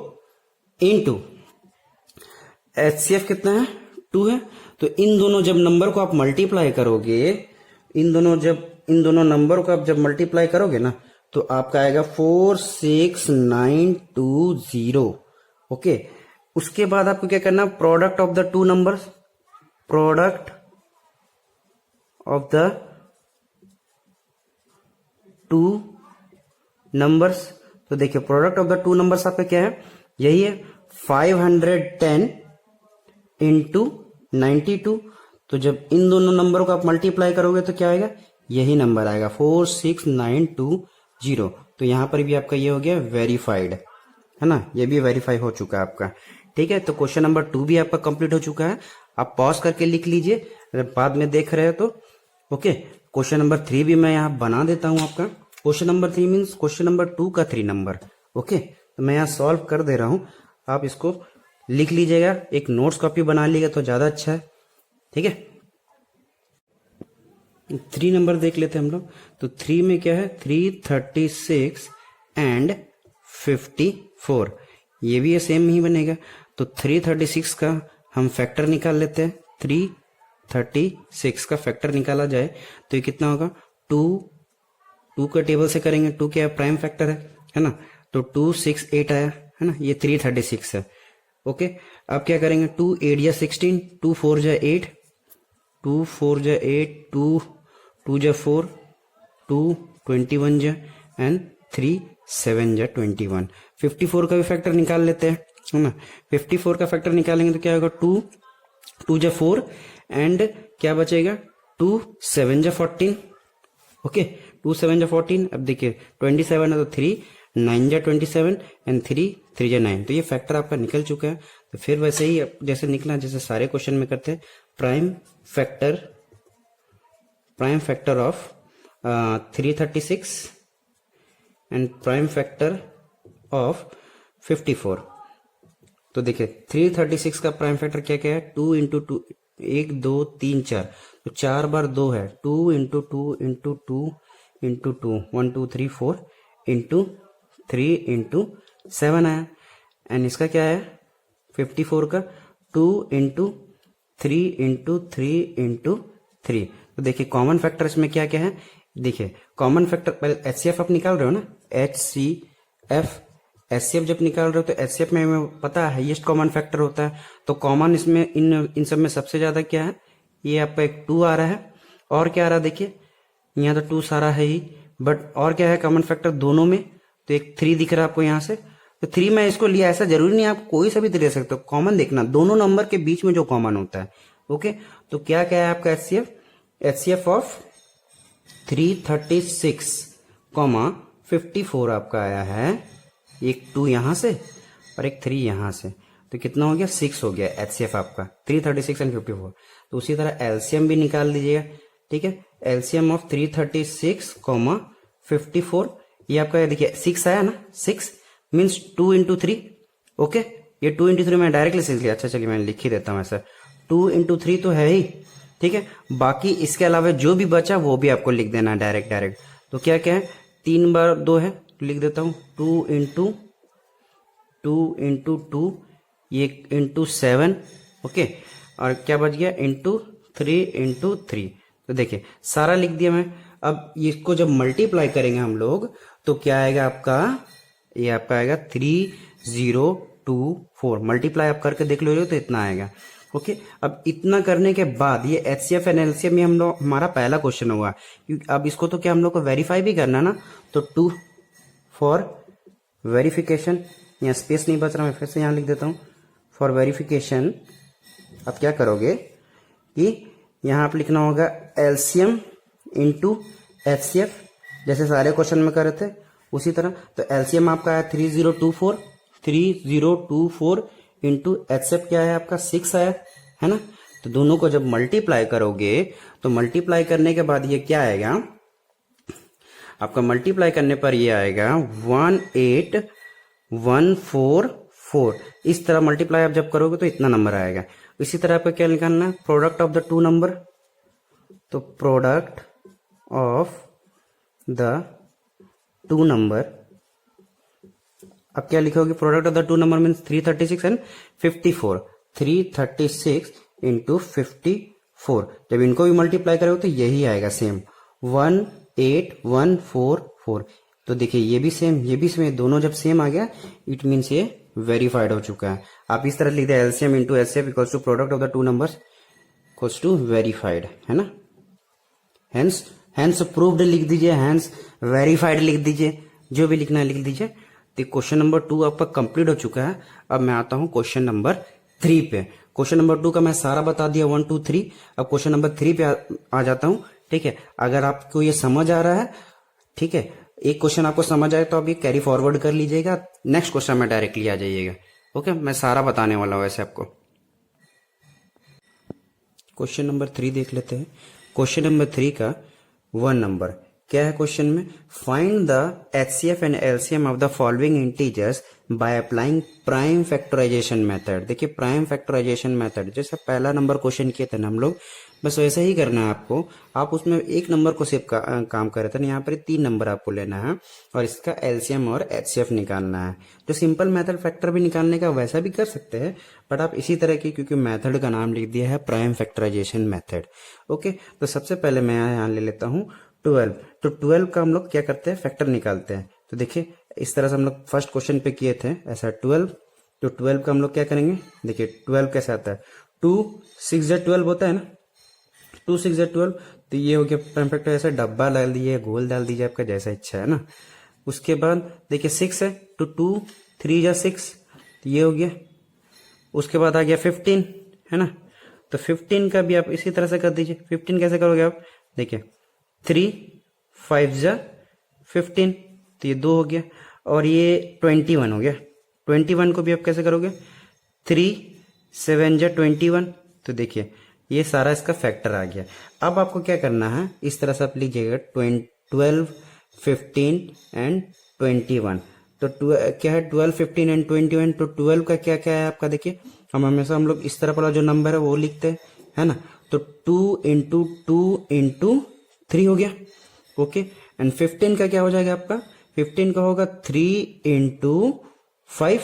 इंटू HCF कितना है 2 है। तो इन दोनों जब नंबर को आप मल्टीप्लाई करोगे, इन दोनों नंबर को आप जब मल्टीप्लाई करोगे ना, तो आपका आएगा 46920, ओके। उसके बाद आपको क्या करना, product of the two numbers, product of the two numbers. तो देखिए product of the two numbers आपका क्या है, यही है 510 इंटू 92। तो जब इन दोनों नंबरों को आप मल्टीप्लाई करोगे तो क्या आएगा, यही नंबर आएगा 46920। तो यहां पर भी आपका ये हो गया वेरीफाइड, है ना, ये भी वेरीफाई हो चुका है आपका, ठीक है। तो क्वेश्चन नंबर 2 भी आपका कंप्लीट हो चुका है। आप पॉज करके लिख लीजिए अगर बाद में देख रहे हो तो, ओके। क्वेश्चन नंबर 3 भी मैं यहाँ बना देता हूं आपका। Question number 3 means question number 2 का 3 नंबर, ओके। तो मैं यहाँ सॉल्व कर दे रहा हूं, आप इसको लिख लीजिएगा, एक नोट्स कॉपी बना लीजिएगा तो ज्यादा अच्छा है, ठीक है। 3 नंबर देख लेते हैं हम लोग। तो 3 में क्या है 336 एंड 54, ये भी सेम ही बनेगा। तो 336 का हम फैक्टर निकाल लेते हैं, 336 का फैक्टर निकाला जाए तो ये कितना होगा 2 का टेबल से करेंगे, 2 क्या प्राइम फैक्टर है ना। तो 268 आया है ना, ये 336 है, ओके। अब क्या करेंगे 2 8 या 16, 2 4 जा 8, 2 4 जा 8, 2 2 जा 4, 2 21 जा एंड 3 7 जा 21। 54 का भी फैक्टर निकाल लेते हैं, है ना। 54 का फैक्टर निकालेंगे तो क्या होगा, 2 जा 4 एंड क्या बचेगा, 2 7 जा 14। ओके, 2 7 जा 14। अब देखिए 27 है तो 3 9 जा 27 एंड 3 जा 9, तो ये फैक्टर आपका निकल चुका है। तो फिर वैसे ही जैसे निकला जैसे सारे क्वेश्चन में करते हैं, prime factor of 336 and prime factor of 54। तो देखिए 336 का प्राइम फैक्टर क्या क्या है, 2 इंटू 2, 1 2 3 4, तो 4 बार 2 है, 2 into 2 into 2 into 2, 1 2 3 4 into 3 into 7 आया। एंड इसका क्या है 54 का, 2 इंटू 3 इंटू 3 इंटू 3। तो देखिए कॉमन फैक्टर इसमें क्या क्या है, देखिए कॉमन फैक्टर पहले एचसीएफ आप निकाल रहे हो ना, एचसीएफ जब निकाल रहे हो तो एचसीएफ में हमें पता है हाईएस्ट कॉमन फैक्टर होता है। तो कॉमन इसमें इन सब में सबसे ज्यादा क्या है, ये आपका एक 2 आ रहा है, और क्या आ रहा है देखिए यहाँ तो 2 सारा है ही, बट और क्या है कॉमन फैक्टर दोनों में, तो एक 3 दिख रहा है आपको यहाँ से, तो 3 मैं इसको लिया, ऐसा जरूरी नहीं आप कोई सा भी ले सकते हो, कॉमन देखना दोनों नंबर के बीच में जो कॉमन होता है। ओके, तो क्या क्या है आपका एचसीएफ ऑफ 336 54 आपका आया है, एक 2 यहां से और एक 3 यहां से, तो कितना हो गया 6 हो गया एचसीएफ आपका 336 एंड 54। तो उसी तरह एलसीएम भी निकाल दीजिएगा, ठीक है। एलसीएम ऑफ 336 54, ये आपका देखिए 6 आया ना, 6 मीन्स 2 इंटू 3। ओके, ये 2 इंटू 3 मैं डायरेक्टली सीख लिया, अच्छा चलिए मैं लिख ही देता हूँ ऐसा, 2 इंटू 3 तो है ही, ठीक है। बाकी इसके अलावा जो भी बचा वो भी आपको लिख देना है डायरेक्ट। तो क्या क्या है, 3 बार 2 है तो लिख देता हूँ 2 इंटू 2 ये इंटू 7, ओके, और क्या बच गया इंटू 3 तो देखिए सारा लिख दिया मैं। अब इसको जब मल्टीप्लाई करेंगे हम लोग तो क्या आएगा आपका, ये आपका आएगा 3024, मल्टीप्लाई आप करके देख लो तो इतना आएगा। ओके, अब इतना करने के बाद ये एचसीएफ एंड एलसीएम में हम लोग हमारा पहला क्वेश्चन होगा, क्योंकि अब इसको तो क्या हम लोग को वेरीफाई भी करना ना, तो 2 फॉर वेरिफिकेशन, यहाँ स्पेस नहीं बच रहा, मैं फिर से यहाँ लिख देता हूँ फॉर वेरिफिकेशन। अब क्या करोगे कि यहाँ आप लिखना होगा एलसीएम इंटू एचसीएफ, जैसे सारे क्वेश्चन में कर रहे थे उसी तरह। तो एलसीएम आपका है 3024 इंटू एचसीएफ क्या है आपका 6 आया है ना। तो दोनों को जब मल्टीप्लाई करोगे तो मल्टीप्लाई करने के बाद ये क्या आएगा आपका, मल्टीप्लाई करने पर ये आएगा 18144। इस तरह मल्टीप्लाई आप जब करोगे तो इतना नंबर आएगा। इसी तरह आपको क्या निकालना है, प्रोडक्ट ऑफ द 2 नंबर, तो प्रोडक्ट ऑफ द 2 नंबर, अब क्या लिखोगे, product of the 2 number means 336 and 54, 336 into 54। जब इनको भी मल्टीप्लाई करोगे तो यही आएगा सेम 18144। तो देखिए ये भी सेम, दोनों जब सेम आ गया इट मीन्स ये वेरीफाइड हो चुका है। आप इस तरह लिख दे LCM into HCF equals to product of the 2 numbers equals to verified, है ना। हेंस प्रूव्ड लिख दीजिए, हेंस वेरीफाइड लिख दीजिए, जो भी लिखना है लिख दीजिए। तो क्वेश्चन नंबर 2 आपका कंप्लीट हो चुका है। अब मैं आता हूं क्वेश्चन नंबर 3 पे। क्वेश्चन नंबर 2 का मैं सारा बता दिया 1 2 3। अब क्वेश्चन नंबर 3 पे आ जाता हूं, ठीक है। अगर आपको ये समझ आ रहा है, ठीक है, एक क्वेश्चन आपको समझ आए तो आप ये कैरी फॉरवर्ड कर लीजिएगा, नेक्स्ट क्वेश्चन में डायरेक्टली आ जाइएगा। ओके, मैं सारा बताने वाला हूं वैसे आपको। क्वेश्चन नंबर 3 देख लेते हैं। क्वेश्चन नंबर 3 का 1 नंबर क्या है क्वेश्चन में, find the HCF and LCM of the following integers by applying prime factorization method. देखिए प्राइम फैक्टराइजेशन मेथड जैसे पहला नंबर क्वेश्चन किए थे ना हम लोग, बस वैसे ही करना है आपको। आप उसमें 1 नंबर को सिर्फ काम कर रहे थे, यहाँ पर 3 नंबर आपको लेना है और इसका एलसीएम और एचसीएफ निकालना है। तो सिंपल मेथड फैक्टर भी निकालने का वैसा भी कर सकते हैं, बट आप इसी तरह की, क्योंकि मेथड का नाम लिख दिया है प्राइम फैक्टराइजेशन मेथड। ओके, तो सबसे पहले मैं यहाँ ले लेता हूँ 12। तो 12 का हम लोग क्या करते हैं, फैक्टर निकालते हैं। तो देखिए इस तरह से हम लोग फर्स्ट क्वेश्चन पे किए थे ऐसा 12। तो 12 का हम लोग क्या करेंगे, देखिए 12 कैसे आता है, 2 6 या 12 होता है ना, 2 6 या 12। तो ये हो गया प्राइम फैक्टर, ऐसे डब्बा डाल दीजिए, गोल डाल दीजिए, आपका जैसा इच्छा है ना। उसके बाद देखिए 6 है तो 2 3 जा 6, तो ये हो गया। उसके बाद आ गया 15, है ना, तो 15 का भी आप इसी तरह से कर दीजिए। 15 कैसे करोगे आप, देखिए 3 5 जा 15, तो ये 2 हो गया। और ये 21 हो गया। 21 को भी आप कैसे करोगे, 3 7 जा 21, तो देखिए ये सारा इसका फैक्टर आ गया। अब आपको क्या करना है, इस तरह से आप लीजिएगा 12 15 एंड 21। तो क्या है 12 15 एंड 21, तो 12 का क्या क्या है आपका, देखिए हम लोग इस तरफ वाला जो नंबर है वो लिखते हैं, है ना, तो 2 इंटू 2 इंटू 3 हो गया। ओके, एंड 15 का क्या हो जाएगा आपका, 15 का होगा 3 इंटू 5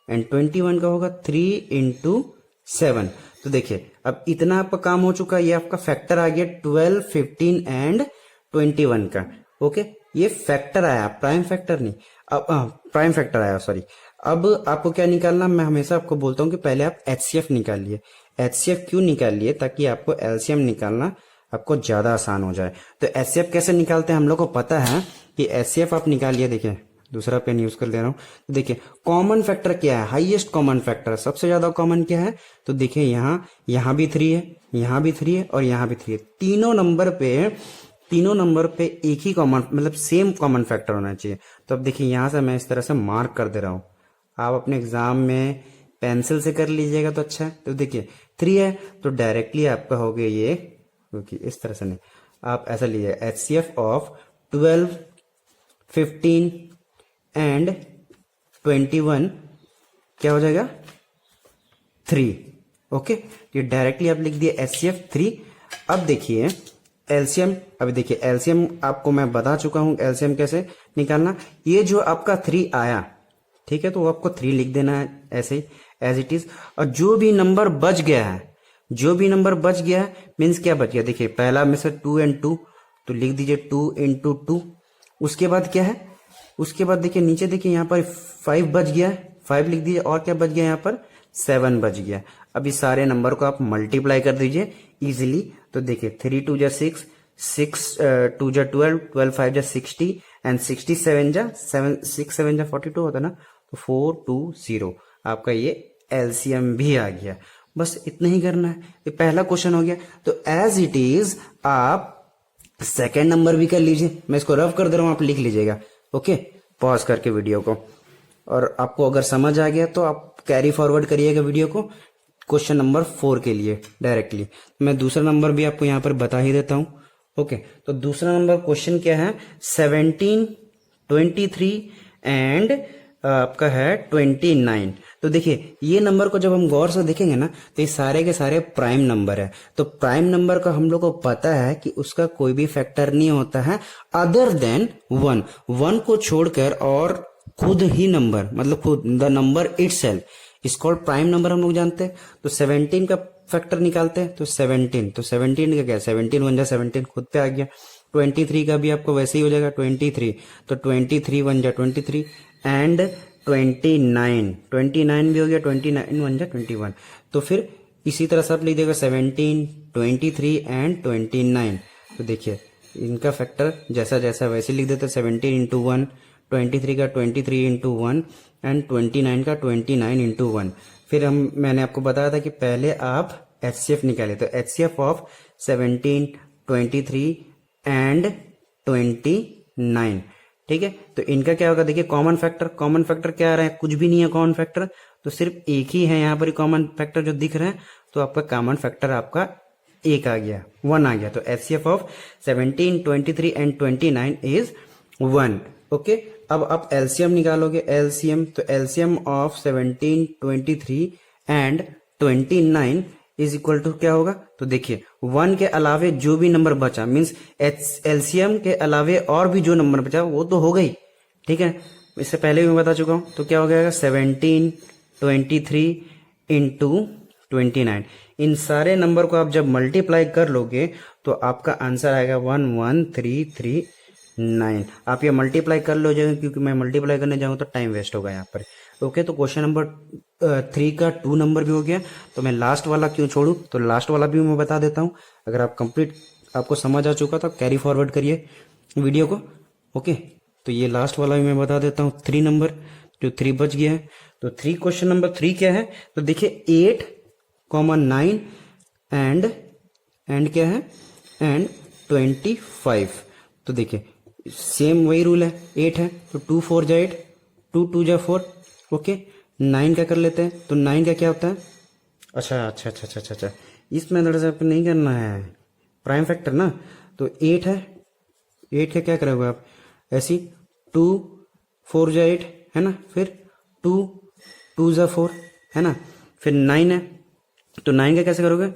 एंड 21 का होगा 3 इंटू 7। तो देखिए अब इतना आपका काम हो चुका है, ये आपका फैक्टर आ गया 12 15 एंड 21 का। ओके, ये फैक्टर आया, प्राइम फैक्टर नहीं, अब प्राइम फैक्टर आया, सॉरी। अब आपको क्या निकालना, मैं हमेशा आपको बोलता हूँ कि पहले आप एचसीएफ निकालिए। एचसीएफ क्यों निकालिए, ताकि आपको एलसीएम निकालना आपको ज्यादा आसान हो जाए। तो एचसीएफ कैसे निकालते हैं, हम लोग को पता है कि एचसीएफ आप निकालिए। देखिए दूसरा पेन यूज कर ले रहा हूं, तो देखिए कॉमन फैक्टर क्या है, हाईएस्ट कॉमन फैक्टर, सबसे ज्यादा कॉमन क्या है, तो देखिए यहाँ भी 3 है, यहाँ भी 3 है और यहाँ भी 3 है। तीनों नंबर पे एक ही कॉमन, मतलब सेम कॉमन फैक्टर होना चाहिए। तो अब देखिए यहाँ से मैं इस तरह से मार्क कर दे रहा हूं, आप अपने एग्जाम में पेंसिल से कर लीजिएगा तो अच्छा है। तो देखिए 3 है तो डायरेक्टली आपका हो गया ये, क्योंकि इस तरह से नहीं, आप ऐसा लीजिए एचसीएफ ऑफ 12 15 एंड 21 क्या हो जाएगा, 3। ओके, ये डायरेक्टली आप लिख दिए एचसीएफ 3। अब देखिए एलसीएम, अभी देखिए एलसीएम आपको मैं बता चुका हूं एलसीएम कैसे निकालना। ये जो आपका 3 आया, ठीक है, तो आपको 3 लिख देना है ऐसे ही एज इट इज। और जो भी नंबर बच गया है, मीन्स क्या बच गया, देखिए पहला में से 2 एंड 2, तो लिख दीजिए 2 इंटू 2। उसके बाद क्या है, उसके बाद देखिए नीचे देखिए यहाँ पर 5 बच गया है, 5 लिख दीजिए। और क्या बच गया यहाँ पर, 7 बच गया। अब इस सारे नंबर को आप मल्टीप्लाई कर दीजिए इजीली। तो देखिए 3 2 जा 6, 6 2 जा 12, 12 5 जा 60 एंड 67 जा 7, 6 7 जा 42 होता है ना, तो 420 आपका ये एलसीएम भी आ गया। बस इतना ही करना है, ये पहला क्वेश्चन हो गया। तो एज इट इज आप सेकेंड नंबर भी कर लीजिए, मैं इसको रफ कर दे रहा हूं, आप लिख लीजिएगा। ओके, पॉज करके वीडियो को, और आपको अगर समझ आ गया तो आप कैरी फॉरवर्ड करिएगा वीडियो को क्वेश्चन नंबर 4 के लिए डायरेक्टली। मैं दूसरा नंबर भी आपको यहाँ पर बता ही देता हूँ। ओके, तो दूसरा नंबर क्वेश्चन क्या है, 17 23 एंड आपका है 29। तो देखिए ये नंबर को जब हम गौर से देखेंगे ना, तो ये सारे के सारे प्राइम नंबर है। तो प्राइम नंबर का हम लोग को पता है कि उसका कोई भी फैक्टर नहीं होता है अदर देन 1 को छोड़कर, और खुद ही नंबर, मतलब खुद the number itself is called prime number, हम लोग जानते हैं। तो 17 का फैक्टर निकालते हैं, तो 17 का क्या, 17 1 जा 17 खुद पे आ गया। 23 का भी आपको वैसे ही हो जाएगा 23, तो 23 1 जा 23 एंड 29 भी हो गया, 29 1 जा 21। तो फिर इसी तरह से आप लिख देगा 17 23 एंड 29। तो देखिए इनका फैक्टर जैसा जैसा वैसे लिख देते, 17 इंटू 1, 23 का 23 इंटू 1 एंड 29 का 29 इंटू 1। फिर मैंने आपको बताया था कि पहले आप एचसीएफ निकाले, तो एचसीएफ ऑफ 17 23 एंड 29, ठीक है। तो इनका क्या होगा, देखिए कॉमन फैक्टर क्या आ रहा है, कुछ भी नहीं है कॉमन फैक्टर, तो सिर्फ एक ही है यहाँ पर कॉमन फैक्टर जो दिख रहा है। तो आपका कॉमन फैक्टर आपका 1 आ गया, 1 आ गया। तो HCF of 17 23 and 29 is 1। Okay, अब आप एलसीएम निकालोगे, एलसीएम, तो LCM of 17 23 and 29 is equal to क्या होगा, तो देखिए 1 के अलावे जो भी नंबर बचा, मीन्स एलसीएम के अलावे और भी जो नंबर बचा वो तो हो गई, ठीक है, इससे पहले भी मैं बता चुका हूं। तो क्या हो गया 17 23 इंटू 29। इन सारे नंबर को आप जब मल्टीप्लाई कर लोगे तो आपका आंसर आएगा 11339। आप ये मल्टीप्लाई कर लो जाएगा, क्योंकि मैं मल्टीप्लाई करने जाऊँ तो टाइम वेस्ट होगा यहाँ पर। ओके, तो क्वेश्चन नंबर 3 का 2 नंबर भी हो गया। तो मैं लास्ट वाला क्यों छोड़ू, तो लास्ट वाला भी मैं बता देता हूँ। अगर आप कंप्लीट आपको समझ आ चुका तो कैरी फॉरवर्ड करिए वीडियो को। ओके, तो ये लास्ट वाला भी मैं बता देता हूँ, 3 नंबर, जो 3 बच गया है। तो 3 क्वेश्चन नंबर 3 क्या है, तो देखिए 8, 9 एंड क्या है, एंड 25। तो देखिए सेम वही रूल है, 8 है तो 2 4 जा 8, 2 2 जा 4, ओके। 9 का कर लेते हैं, तो 9 का क्या होता है, अच्छा, इस मेथड से आपको नहीं करना है, प्राइम फैक्टर ना। तो 8 है, 8 का क्या करोगे आप, ऐसी 2 4 जा 8 है ना, फिर 2 2 जा 4 है ना, फिर 9 है, तो 9 का कैसे करोगे,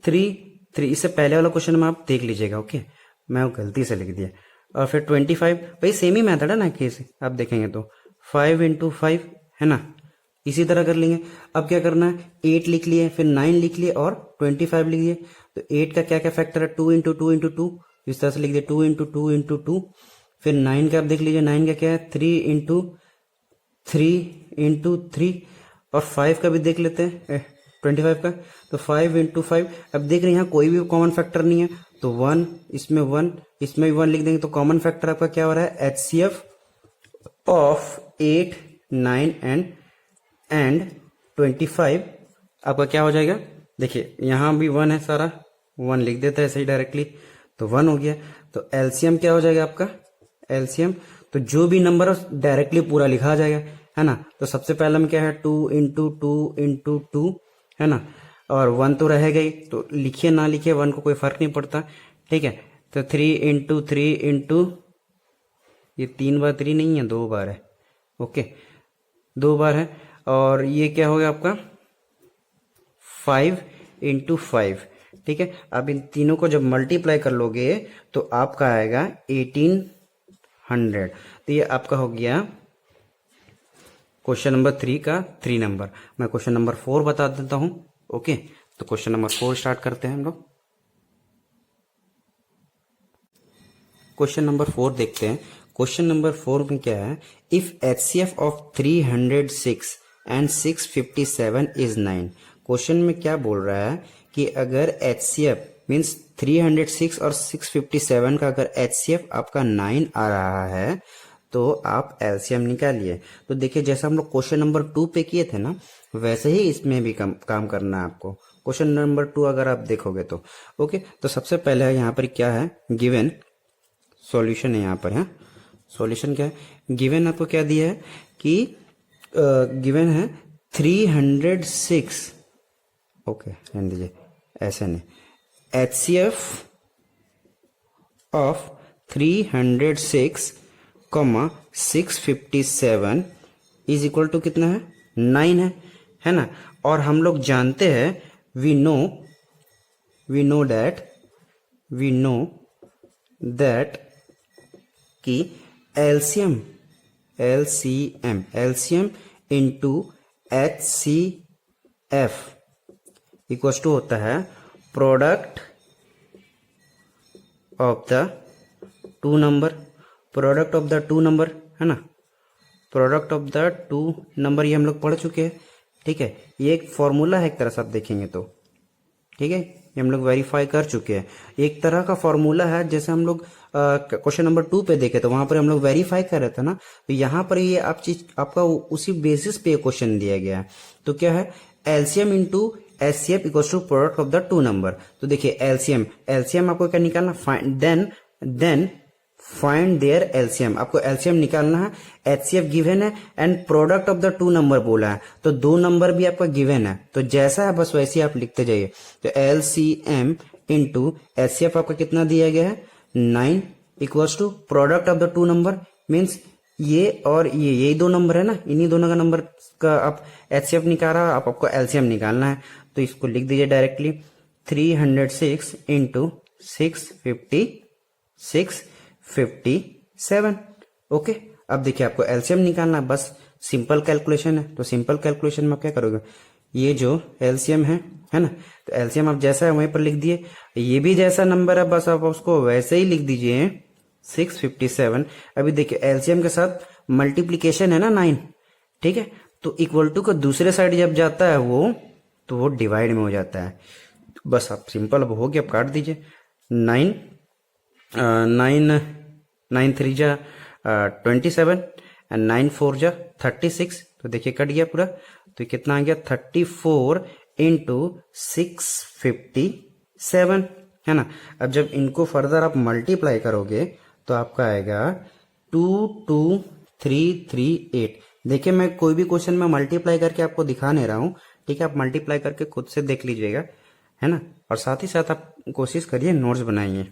3 3, इससे पहले वाला क्वेश्चन में आप देख लीजिएगा, ओके, मैं वो गलती से लिख दिया। और फिर 25, भाई सेम ही मेथड है ना, कैसे आप देखेंगे तो 5 इंटू 5 है ना, इसी तरह कर लेंगे। अब क्या करना है, 8 लिख लिए, फिर 9 लिख लिए और 25 लिख लिए। तो 8 का क्या क्या फैक्टर है, 2 इंटू 2 इंटू 2, इस तरह से लिख दिया, 2 इंटू 2 इंटू 2। फिर 9 का आप देख लीजिए, 9 का क्या है, 3 इंटू 3 इंटू 3। और 5 का भी देख लेते हैं, 25 का, तो 5 इंटू 5। अब देख रहे हैं यहाँ कोई भी कॉमन फैक्टर नहीं है, तो 1, इसमें 1, इसमें भी 1 लिख देंगे, तो कॉमन फैक्टर आपका क्या हो रहा है, HCF ऑफ 8 9 एंड 25 आपका क्या हो जाएगा, देखिए यहाँ भी 1 है, सारा 1 लिख देता है ऐसे ही डायरेक्टली, तो 1 हो गया। तो एलसीएम क्या हो जाएगा आपका, एलसीएम, तो जो भी नंबर डायरेक्टली पूरा लिखा जाएगा, है ना। तो सबसे पहला में क्या है, 2 इंटू 2 इंटू 2 है ना, और 1 तो रहेगा ही, तो लिखिए ना लिखिए 1 को कोई फर्क नहीं पड़ता, ठीक है। तो 3 इंटू 3 इंटू, ये 3 बार 3 नहीं है, 2 बार है, ओके, 2 बार है। और ये क्या हो गया आपका 5 इंटू 5, ठीक है। अब इन तीनों को जब मल्टीप्लाई कर लोगे तो आपका आएगा 1800। तो ये आपका हो गया क्वेश्चन नंबर 3 का 3 नंबर। मैं क्वेश्चन नंबर 4 बता देता हूं, ओके। तो क्वेश्चन नंबर 4 स्टार्ट करते हैं हम लोग। क्वेश्चन नंबर 4 देखते हैं। क्वेश्चन नंबर 4 में क्या है, if HCF of 306 and 657 is 9। Question में क्या बोल रहा है कि अगर HCF मीन्स 306 और 657 का अगर HCF आपका 9 आ रहा है तो आप LCM निकालिए। तो देखिए जैसा हम लोग क्वेश्चन नंबर 2 पे किए थे ना, वैसे ही इसमें भी काम करना है आपको। क्वेश्चन नंबर 2 अगर आप देखोगे तो ओके। तो सबसे पहले यहाँ पर क्या है, गिवन सॉल्यूशन है, यहाँ पर है सॉल्यूशन क्या है, गिवन आपको क्या दिया है कि गिवन है 306, ओके रहने दीजिए ऐसे नहीं, HCF of 306 657 is equal to कितना है, 9 है ना। और हम लोग जानते हैं, वी नो दैट कि LCM into HCF equal to होता है product of the two number, product of the two number है ना, product of the two number, ये हम लोग पढ़ चुके हैं, ठीक है। ये एक फॉर्मूला है एक तरह से आप देखेंगे तो, ठीक है, ये हम लोग वेरीफाई कर चुके हैं। एक तरह का फॉर्मूला है, जैसे हम लोग क्वेश्चन नंबर 2 पे देखे तो वहां पर हम लोग वेरीफाई कर रहे थे ना, तो यहाँ पर ये आप चीज आपका उसी बेसिस पे क्वेश्चन दिया गया है। तो क्या है, LCM into HCF equal to product of the two number. तो देखिए एलसीएम आपको क्या निकालना, देन फाइंड देयर एलसीएम, आपको एलसीएम निकालना है। HCF गिवन है and product of the two number बोला है, तो दो नंबर भी आपका गिवन है, तो जैसा है बस वैसे ही आप लिखते जाइए। तो LCM इंटू HCF आपका कितना दिया गया है, 9 equals to product of the two number, means ये और ये यही दो नंबर है ना, इन्हीं दोनों का नंबर का आप HCF निकाल रहा है, आपको LCM निकालना है। तो इसको लिख दीजिए डायरेक्टली, 306 इंटू 657, ओके। अब देखिए आपको एलसीएम निकालना है, बस सिंपल कैलकुलेशन है। तो सिंपल कैलकुलेशन में आप क्या करोगे, ये जो एलसीएम है ना, तो एलसीएम आप जैसा है वहीं पर लिख दिए, ये भी जैसा नंबर है बस आप उसको वैसे ही लिख दीजिए 657। अभी देखिए एलसीएम के साथ मल्टीप्लीकेशन है ना 9, ठीक है, तो इक्वल टू का दूसरे साइड जब जाता है तो वो डिवाइड में हो जाता है। बस आप सिंपल अब हो गया, आप काट दीजिए, 9 3 जा 27 एंड 9 4 जा 36, तो देखिए कट गया पूरा, तो कितना आ गया 34 इंटू 657, है ना। अब जब इनको फर्दर आप मल्टीप्लाई करोगे तो आपका आएगा 22338। देखिए मैं कोई भी क्वेश्चन में मल्टीप्लाई करके आपको दिखा नहीं रहा हूँ, ठीक है, आप मल्टीप्लाई करके खुद से देख लीजिएगा, है ना, और साथ ही साथ आप कोशिश करिए नोट्स बनाइए।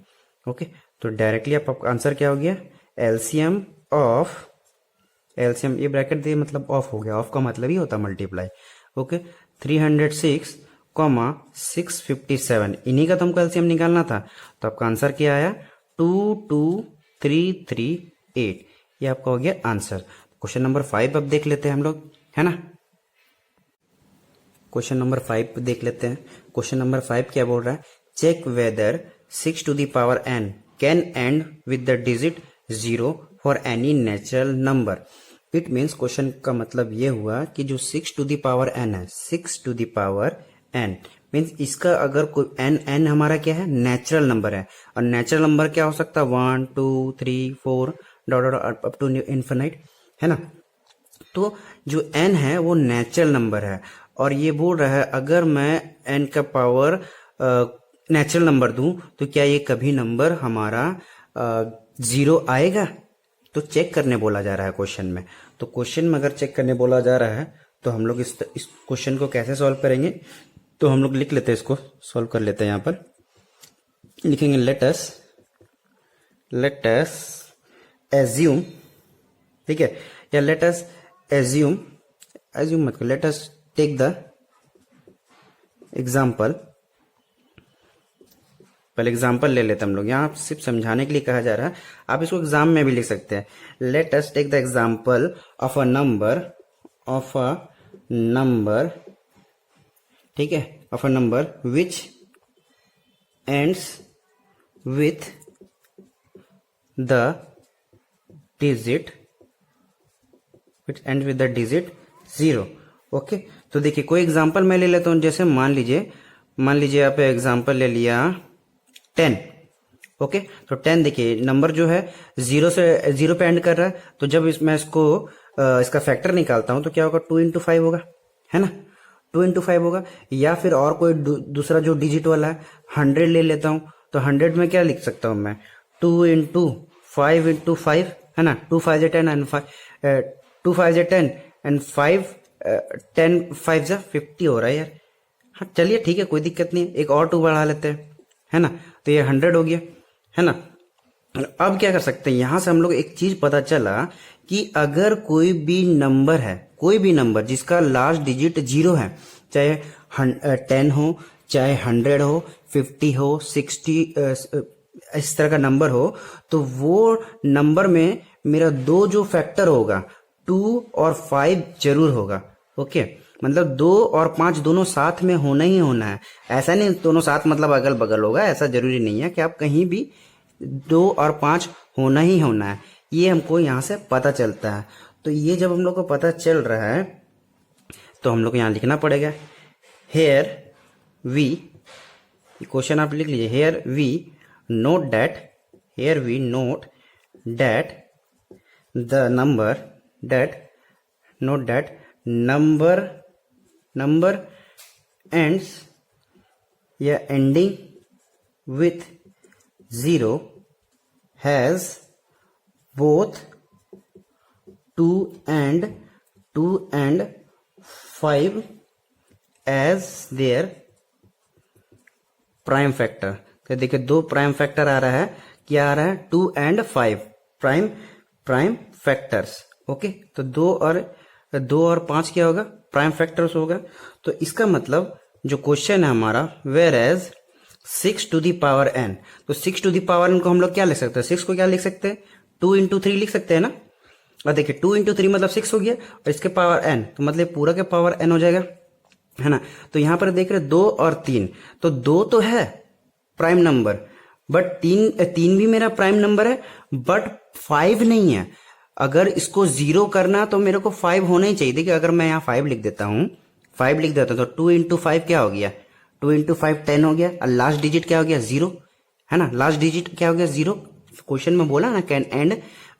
ओके, तो डायरेक्टली आपका आंसर क्या हो गया, एलसीएम ऑफ, एलसीएम ये ब्रैकेट दिए मतलब ऑफ हो गया, ऑफ का मतलब ही होता मल्टीप्लाई। ओके, 306 657, इन्हीं का तो हमको एलसीएम निकालना था, तो आपका आंसर क्या आया 22338, ये आपका हो गया आंसर। क्वेश्चन नंबर 5 अब देख लेते हैं हम लोग, है ना। क्वेश्चन नंबर 5 देख लेते हैं। क्वेश्चन नंबर 5 क्या बोल रहा है, check whether 6 to the power n can end with the digit 0 for any natural number. It means question का मतलब ये हुआ कि जो 6 टू द पावर n है, 6 to the power n means इसका अगर कोई n हमारा क्या है, नेचुरल नंबर है, और नेचुरल नंबर क्या हो सकता है 1 2 3 4 डॉट अप टू इन्फिनाइट, है ना। तो जो n है वो नेचुरल नंबर है, और ये बोल रहा है अगर मैं n का पावर नेचुरल नंबर दूं तो क्या ये कभी नंबर हमारा 0 आएगा, तो चेक करने बोला जा रहा है क्वेश्चन में। तो क्वेश्चन में अगर चेक करने बोला जा रहा है तो हम लोग इस क्वेश्चन को कैसे सॉल्व करेंगे, तो हम लोग लिख लेते हैं, इसको सॉल्व कर लेते हैं। यहाँ पर लिखेंगे लेट अस एज्यूम, ठीक है, या लेट अस एज्यूम मत करो, let us take the example, पहले एग्जाम्पल ले लेते हम लोग, यहाँ सिर्फ समझाने के लिए कहा जा रहा है, आप इसको एग्जाम में भी लिख सकते हैं। Let us take the example of a number, ठीक है, of a number which ends with the digit, end with the digit 0। Okay, तो देखिए कोई एग्जांपल मैं ले लेता हूं, जैसे मान लीजिए आप एग्जांपल ले लिया 10। ओके, तो 10 देखिए नंबर जो है 0 पे एंड कर रहा है, तो जब मैं इसका फैक्टर निकालता हूं तो क्या होगा 2 इंटू 5 होगा, है ना, 2 इंटू 5 होगा। या फिर और कोई दूसरा जो डिजिट वाला है 100 ले लेता हूं, तो 100 में क्या लिख सकता हूं मैं 2 इंटू 5 इंटू 5, है ना, 2 5 10 एंड 5 2 5 10 एंड 5 10 5 50 हो रहा है यार। हाँ चलिए ठीक है, कोई दिक्कत नहीं, एक और 2 बढ़ा लेते हैं, है ना, तो ये 100 हो गया, है ना। अब क्या कर सकते हैं, यहां से हम लोग एक चीज पता चला कि अगर कोई भी नंबर है, कोई भी नंबर जिसका लास्ट डिजिट 0 है, चाहे 10 हो, चाहे 100 हो, 50 हो, 60 इस तरह का नंबर हो, तो वो नंबर में मेरा 2 जो फैक्टर होगा 2 और 5 जरूर होगा। ओके, मतलब 2 और 5 दोनों साथ में होना ही होना है, ऐसा नहीं दोनों साथ मतलब अगल बगल होगा, ऐसा जरूरी नहीं है कि आप कहीं भी 2 और 5 होना ही होना है, ये हमको यहाँ से पता चलता है। तो ये जब हम लोग को पता चल रहा है तो हम लोग को यहाँ लिखना पड़ेगा हेयर वी, क्वेश्चन आप लिख लीजिए, here we note that the number ends या ending with 0 has both 2 and 5 as their prime factor. तो देखिए 2 प्राइम फैक्टर आ रहा है, क्या आ रहा है 2 and 5 प्राइम फैक्टर्स। ओके, तो 2 और 5 क्या होगा, प्राइम फैक्टर्स होगा। तो इसका मतलब जो क्वेश्चन है हमारा, where as 6 to the power n, तो 6 टू द पावर n को हम लोग क्या लिख सकते हैं, 6 को क्या लिख सकते हैं 2 इंटू 3 लिख सकते हैं ना। और देखिए 2 इंटू 3 मतलब 6 हो गया, और इसके पावर n तो मतलब पूरा के पावर n हो जाएगा, है ना। तो यहां पर देख रहे 2 और 3, तो 2 तो है प्राइम नंबर, बट 3 भी मेरा प्राइम नंबर है, बट 5 नहीं है। अगर इसको 0 करना तो मेरे को 5 होना ही चाहिए। देखिए अगर मैं यहाँ 5 लिख देता हूँ, तो 2 इंटू 5 क्या हो गया, 2 इंटू 5 10 हो गया, और लास्ट डिजिट क्या हो गया 0, है ना, लास्ट डिजिट क्या हो गया 0। क्वेश्चन में बोला ना can end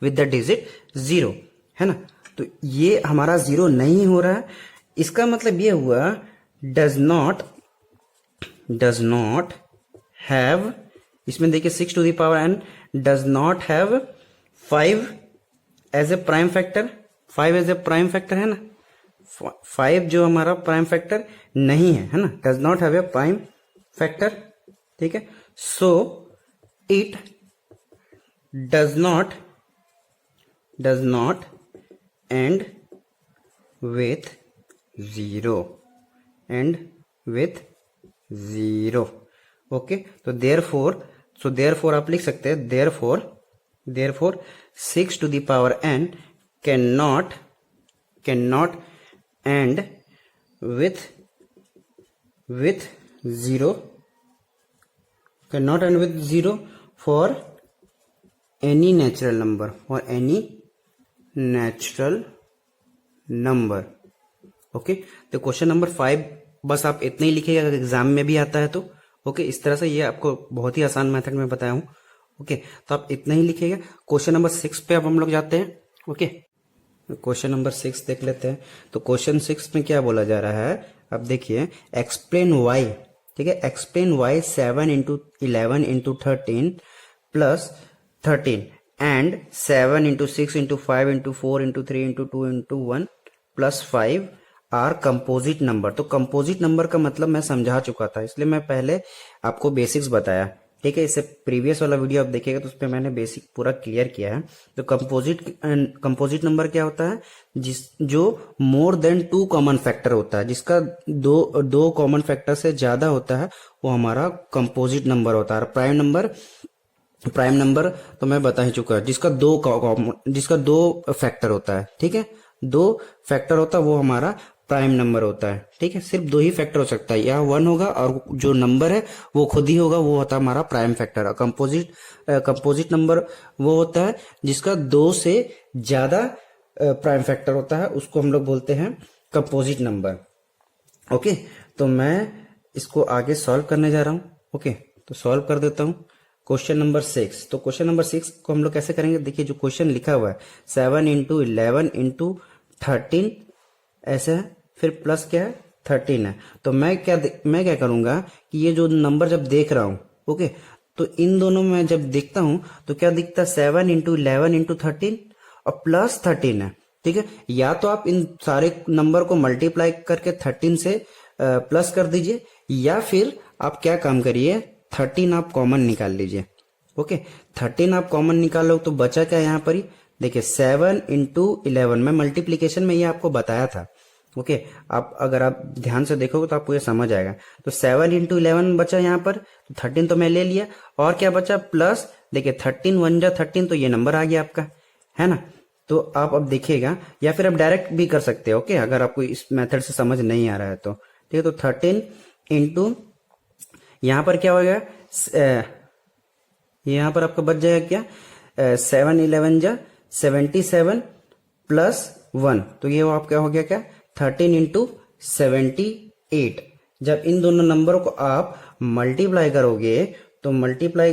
with the digit 0, है ना। तो ये हमारा 0 नहीं हो रहा है, इसका मतलब ये हुआ डज नॉट हैव, इसमें देखिए 6 to the power n does not have 5 as a prime factor, 5 as a prime factor, है ना। 5 जो हमारा प्राइम फैक्टर नहीं है ना, does not have a prime factor, ठीक है। So it does not end with 0, okay. तो देयरफॉर आप लिख सकते हैं therefore 6 to the power n can not end with 0, cannot end with 0 for any natural number, okay. तो question number 5 बस आप इतना ही लिखिएगा अगर एग्जाम में भी आता है तो, ओके। इस तरह से ये आपको बहुत ही आसान मेथड में बताया हूं, ओके। तो आप इतना ही लिखिएगा। क्वेश्चन नंबर 6 पे अब हम लोग जाते हैं, ओके। क्वेश्चन नंबर 6 देख लेते हैं। तो क्वेश्चन 6 में क्या बोला जा रहा है, अब देखिए एक्सप्लेन वाई, ठीक है। Explain why 7 into 11 into 13 plus 13 and 7 into 6 into 5 into 4 into 3 into 2 into 1 plus 5 are composite number. तो कंपोजिट नंबर का मतलब मैं समझा चुका था, इसलिए मैं पहले आपको बेसिक्स बताया, ठीक है। इससे प्रीवियस वाला वीडियो आप देखिएगा तो उस पर मैंने बेसिक पूरा क्लियर किया है। तो कंपोजिट नंबर क्या होता है, जो मोर देन 2 कॉमन फैक्टर होता है, जिसका दो कॉमन फैक्टर से ज्यादा होता है, वो हमारा कंपोजिट नंबर होता है। प्राइम नंबर तो मैं बता ही चुका है, जिसका दो फैक्टर होता है, ठीक है। 2 फैक्टर होता है वो हमारा प्राइम नंबर होता है, ठीक है। सिर्फ 2 ही फैक्टर हो सकता है, या 1 होगा और जो नंबर है वो खुद ही होगा, वो होता है हमारा प्राइम फैक्टर। कंपोजिट नंबर वो होता है जिसका 2 से ज्यादा प्राइम फैक्टर होता है, उसको हम लोग बोलते हैं कंपोजिट नंबर, ओके। तो मैं इसको आगे सॉल्व करने जा रहा हूं, ओके। तो सॉल्व कर देता हूं क्वेश्चन नंबर 6। तो क्वेश्चन नंबर 6 को हम लोग कैसे करेंगे, देखिए जो क्वेश्चन लिखा हुआ है 7 इंटू 11 इंटू 13 ऐसा है, फिर प्लस क्या है 13 है। तो मैं क्या करूंगा कि ये जो नंबर जब देख रहा हूं, ओके, तो इन दोनों में जब देखता हूं तो क्या दिखता है 7 इंटू 11 इंटू 13 और प्लस 13 है, ठीक है। या तो आप इन सारे नंबर को मल्टीप्लाई करके 13 से प्लस कर दीजिए, या फिर आप क्या काम करिए 13 आप कॉमन निकाल लीजिए, ओके। 13 आप कॉमन निकालो तो बचा क्या यहाँ पर ही, देखिए 7 इंटू 11, मैं मल्टीप्लीकेशन में ये आपको बताया था, ओके। आप अगर आप ध्यान से देखोगे तो आपको ये समझ आएगा। तो 7 इंटू 11 बचा यहाँ पर, तो 13 तो मैं ले लिया, और क्या बचा प्लस, देखिए 13 1 जा 13, तो ये नंबर आ गया आपका, है ना। तो आप अब देखिएगा, या फिर आप डायरेक्ट भी कर सकते हो, ओके, अगर आपको इस मेथड से समझ नहीं आ रहा है तो, ठीक है। तो 13 इंटू यहां पर क्या हो गया, यहां पर आपका बच जाएगा क्या 7 11 जा 77 प्लस 1, तो ये आप क्या हो गया क्या 13 इंटू 78। जब इन दोनों नंबरों को आप मल्टीप्लाई करोगे तो मल्टीप्लाई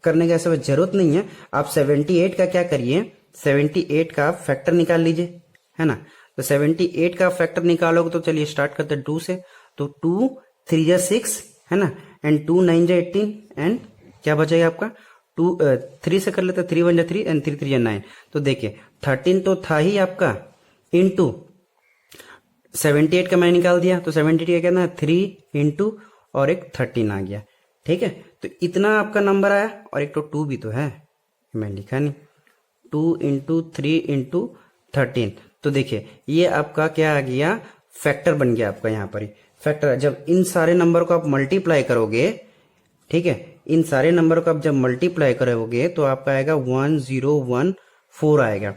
करने की ऐसा जरूरत नहीं है, आप 78 का क्या करिए 78 का फैक्टर निकाल लीजिए, है ना। तो 78 का फैक्टर निकालोगे तो चलिए स्टार्ट करते हैं 2 से। तो 2 3 जा 6, है ना, एंड 2 9 जा 18, एंड क्या बचेगा आपका 3 से कर लेते 3 1 जा 3 एंड 3 3 जा 9। तो देखिए 13 तो था ही आपका, इंटू 78 का मैंने निकाल दिया, तो 78 का कहना है 3 इंटू और एक 13 आ गया, ठीक है। तो इतना आपका नंबर आया, और एक तो 2 भी तो है, मैं लिखा नहीं, 2 इंटू 3 इंटू 13। तो देखिए ये आपका क्या आ गया फैक्टर बन गया आपका, यहाँ पर ही फैक्टर। जब इन सारे नंबर को आप मल्टीप्लाई करोगे, ठीक है, इन सारे नंबर को आप जब मल्टीप्लाई करोगे तो आपका आएगा 1014 आएगा।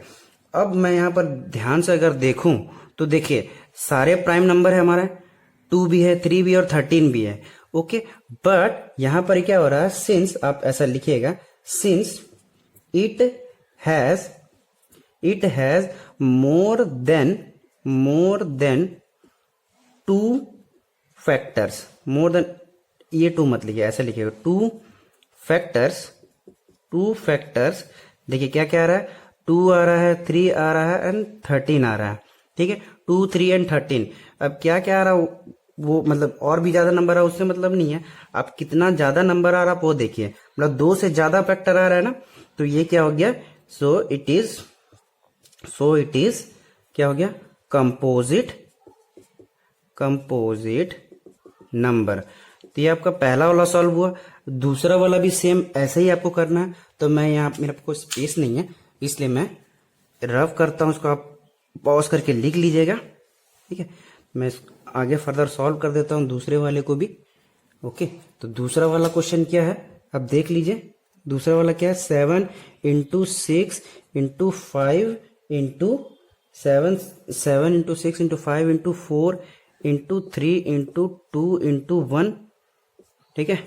अब मैं यहाँ पर ध्यान से अगर देखूं तो देखिए सारे प्राइम नंबर है हमारा, 2 भी है 3 भी और 13 भी है, ओके। बट यहां पर क्या हो रहा है, सिंस आप ऐसा लिखिएगा, since it has more than 2 factors, more than, ये 2 मत लिखिए, ऐसा लिखिएगा 2 फैक्टर्स। देखिए क्या क्या आ रहा है, 2 आ रहा है, 3 आ रहा है एंड 13 आ रहा है। ठीक है, 2, 3 एंड 13। अब क्या क्या आ रहा है वो मतलब और भी ज्यादा नंबर है उससे मतलब नहीं है, आप कितना ज्यादा नंबर आ रहा है वो देखिए, मतलब 2 से ज्यादा फैक्टर आ रहा है ना, तो ये क्या हो गया, सो इट इज क्या हो गया, कंपोजिट नंबर। तो ये आपका पहला वाला सॉल्व हुआ। दूसरा वाला भी सेम ऐसे ही आपको करना है, तो मैं यहाँ मेरे को स्पेस नहीं है इसलिए मैं रफ करता हूं, उसको आप पॉज करके लिख लीजिएगा। ठीक है, मैं आगे फर्दर सॉल्व कर देता हूं दूसरे वाले को भी। ओके, तो दूसरा वाला क्वेश्चन क्या है, अब देख लीजिए। दूसरा वाला क्या है, 7 into 6 into 5 into 7 into 6 into 5 into 4 into 3 into 2 into 1। ठीक है,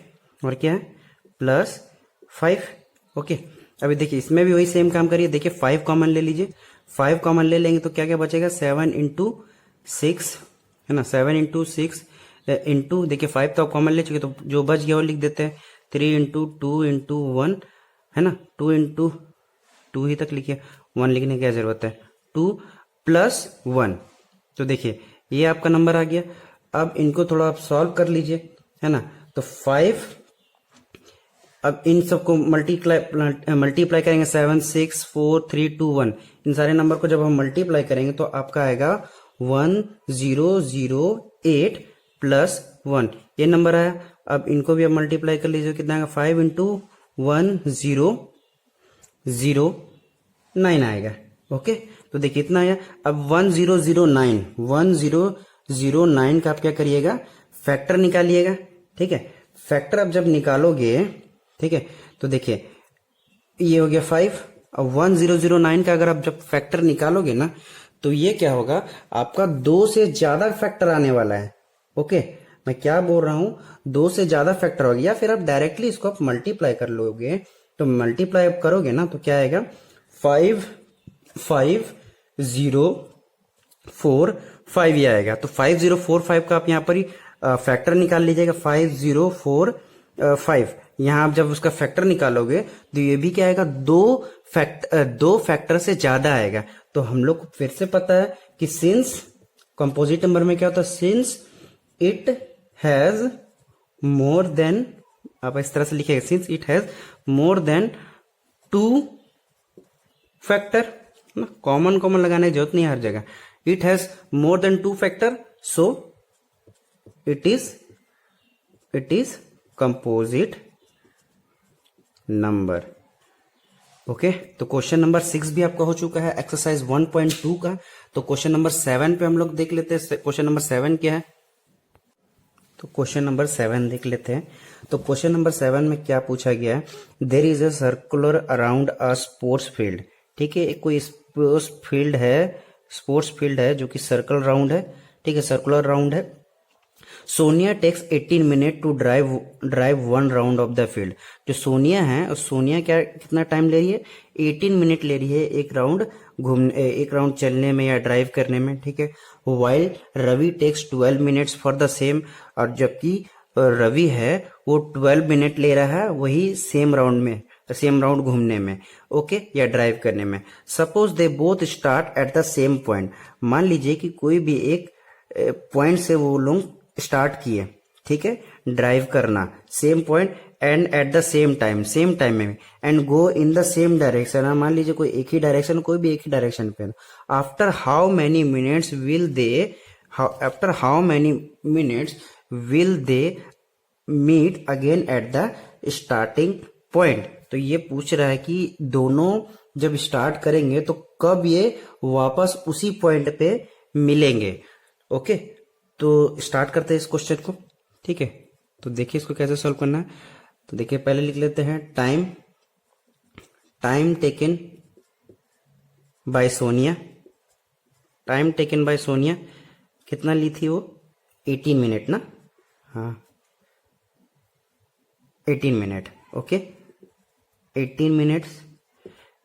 और क्या है, प्लस 5। ओके, अभी देखिए इसमें भी वही सेम काम करिए। देखिए 5 कॉमन ले लीजिए, 5 कॉमन ले लेंगे तो क्या क्या बचेगा, 7 इंटू 6 है ना, 7 इंटू 6 इंटू, देखिए 5 तो आप कॉमन ले चुके, तो जो बच गया वो लिख देते हैं, 3 इंटू 2 इंटू 1 है ना, 2 इंटू 2 ही तक लिखिए, 1 लिखने की क्या जरूरत है, 2 प्लस 1। तो देखिए ये आपका नंबर आ गया। अब इनको थोड़ा आप सॉल्व कर लीजिए, है ना, तो 5, अब इन सबको मल्टीप्लाई करेंगे, 7 6 4 3 2 1, इन सारे नंबर को जब हम मल्टीप्लाई करेंगे तो आपका आएगा 1008 प्लस 1, ये नंबर आया। अब इनको भी अब मल्टीप्लाई कर लीजिए, कितना आएगा, 5 इंटू 1009 आएगा। ओके, तो देखिए इतना आया। अब 1009 का आप क्या करिएगा, फैक्टर निकालिएगा। ठीक है, फैक्टर अब जब निकालोगे, ठीक है, तो देखिए ये हो गया 5। अब 1009 का अगर आप जब फैक्टर निकालोगे ना, तो ये क्या होगा, आपका 2 से ज्यादा फैक्टर आने वाला है। ओके, मैं क्या बोल रहा हूं, 2 से ज्यादा फैक्टर हो गया, फिर आप डायरेक्टली इसको आप मल्टीप्लाई कर लोगे, तो मल्टीप्लाई आप करोगे ना तो क्या आएगा, 5045 ये आएगा। तो 5045 का आप यहाँ पर ही फैक्टर निकाल लीजिएगा, 5045। यहां आप जब उसका फैक्टर निकालोगे तो ये भी क्या आएगा, दो फैक्टर से ज्यादा आएगा। तो हम लोग को फिर से पता है कि सिंस कंपोजिट नंबर में क्या होता है, since it has more than, आप इस तरह से लिखेगा, since it has more than 2 factor, common लगाने की जरूरत नहीं हर जगह, it has more than 2 factor, so it is composite number. Okay, तो क्वेश्चन नंबर 6 भी आपका हो चुका है एक्सरसाइज 1.2 का। तो क्वेश्चन नंबर 7 पे हम लोग देख लेते हैं, क्वेश्चन नंबर 7 क्या है। तो क्वेश्चन नंबर 7 देख लेते हैं। तो क्वेश्चन नंबर 7 में क्या पूछा गया है, there is a circular around a sports field. ठीक है, कोई स्पोर्ट्स फील्ड है जो कि सर्कल राउंड है। ठीक है, सर्कुलर राउंड है। Sonia takes 18 minute to drive 1 round of the field. जो सोनिया है, और सोनिया क्या कितना टाइम ले रही है, 18 मिनट ले रही है एक राउंड चलने में या ड्राइव करने में। ठीक है, while Ravi takes 12 minutes for the same, और जबकि रवि है वो 12 मिनट ले रहा है वही सेम राउंड घूमने में, ओके, या ड्राइव करने में। Suppose they both start at the same point. मान लीजिए कि कोई भी एक पॉइंट से वो लोग स्टार्ट किए, ठीक है, ड्राइव करना same point and at the same time में, and go in the same direction. मान लीजिए कोई एक ही डायरेक्शन, कोई भी एक ही डायरेक्शन पे। After how many minutes will they meet again at the starting point. तो ये पूछ रहा है कि दोनों जब स्टार्ट करेंगे तो कब ये वापस उसी पॉइंट पे मिलेंगे। ओके, तो स्टार्ट करते हैं इस क्वेश्चन को। ठीक है, तो देखिए इसको कैसे सॉल्व करना है। तो देखिए पहले लिख लेते हैं टाइम टेकन बाय सोनिया। कितना ली थी वो, 18 मिनट ना, हाँ 18 minute. Okay, 18 minutes.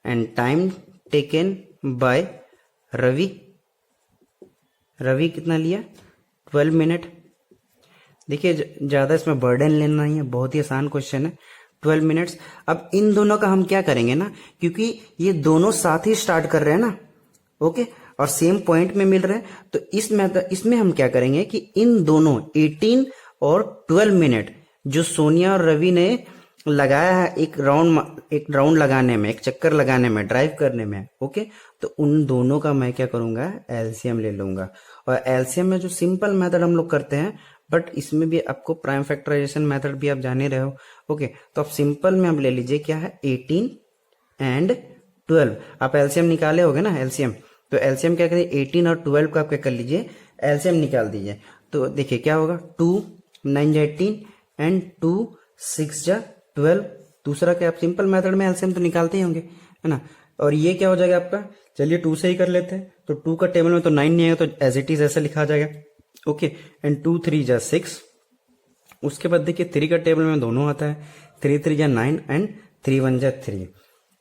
And time taken by Ravi कितना लिया, 12 मिनट। देखिए ज्यादा इसमें बर्डन लेना नहीं है, बहुत ही आसान क्वेश्चन है। 12 मिनट्स। अब इन दोनों का हम क्या करेंगे ना, क्योंकि ये दोनों साथ ही स्टार्ट कर रहे हैं ना, ओके, और सेम पॉइंट में मिल रहे हैं, तो इसमें हम क्या करेंगे कि इन दोनों 18 और 12 मिनट जो सोनिया और रवि ने लगाया है एक राउंड लगाने में, एक चक्कर लगाने में, ड्राइव करने में, ओके, तो उन दोनों का मैं क्या करूंगा, एलसीएम ले लूंगा। और एलसीएम में जो सिंपल मेथड हम लोग करते हैं, बट इसमें भी आपको प्राइम फैक्टराइजेशन मेथड भी आप जाने रहे हो, ओके, तो आप सिंपल में आप ले लीजिए क्या है, 18 एंड 12। आप एलसीएम निकाले होगे ना, एलसीएम, तो एलसीएम क्या करिए, 18 और 12 का आप क्या कर लीजिए, एलसीएम निकाल दीजिए। तो देखिए क्या होगा, 2 9 जा 18 एंड 2 6 जा 12। दूसरा क्या, आप सिंपल मेथड में एलसीएम तो निकालते ही होंगे, है ना। और ये क्या हो जाएगा आपका, चलिए 2 से ही कर लेते हैं। तो 2 का टेबल में तो 9 नहीं आएगा, तो एज इट इज ऐसा लिखा जाएगा, ओके, एंड 2 3 जा 6। उसके बाद देखिए 3 का टेबल में दोनों आता है, 3 3 जा 9 एंड 3 1 जा 3।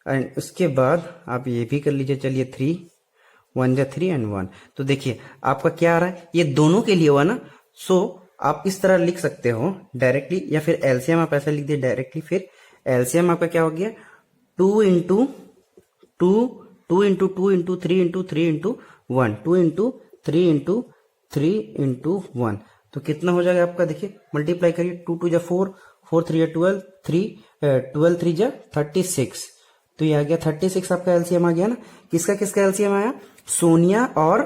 एंड उसके बाद आप ये भी कर लीजिए, चलिए 3 1 जा 3 एंड 1। तो देखिए आपका क्या आ रहा है, ये दोनों के लिए हुआ ना, सो आप इस तरह लिख सकते हो डायरेक्टली, या फिर एलसीएम आप ऐसा लिख दिए डायरेक्टली। फिर एलसीएम आपका क्या हो गया, 2 into 2 2 into 2 into 3 into 3 into 1, 2 into 3 into 3 into 1। तो कितना हो जाएगा आपका, देखिए मल्टीप्लाई करिए, 2 2 जा 4, 4 3 जा 12, 12 3 जा 36। तो ये आ गया 36 आपका एलसीएम आ गया ना। किसका किसका एलसीएम आया, सोनिया और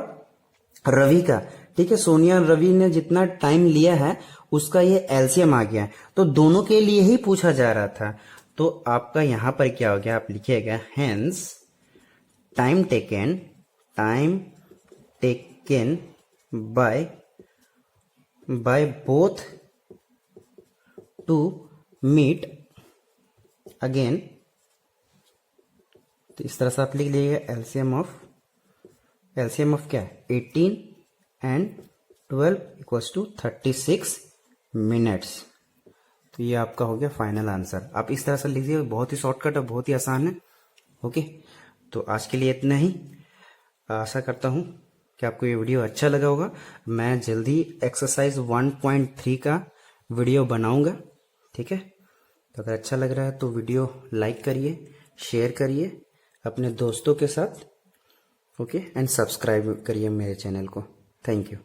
रवि का, ठीक है। सोनिया और रवि ने जितना टाइम लिया है उसका ये एलसीएम आ गया है। तो दोनों के लिए ही पूछा जा रहा था, तो आपका यहां पर क्या हो गया, आप लिखिएगा hence time taken by both to meet again. तो इस तरह से आप लिख लीजिएगा एलसीएम ऑफ क्या है, 18 एंड 12 इक्वल्स टू 36 मिनट्स। तो ये आपका हो गया फाइनल आंसर। आप इस तरह से लिखिए, बहुत ही शॉर्टकट और बहुत ही आसान है, ओके। तो आज के लिए इतना ही। आशा करता हूं कि आपको ये वीडियो अच्छा लगा होगा। मैं जल्दी एक्सरसाइज 1.3 का वीडियो बनाऊंगा, ठीक है। तो अगर अच्छा लग रहा है तो वीडियो लाइक करिए, शेयर करिए अपने दोस्तों के साथ, ओके, एंड सब्सक्राइब करिए मेरे चैनल को। Thank you.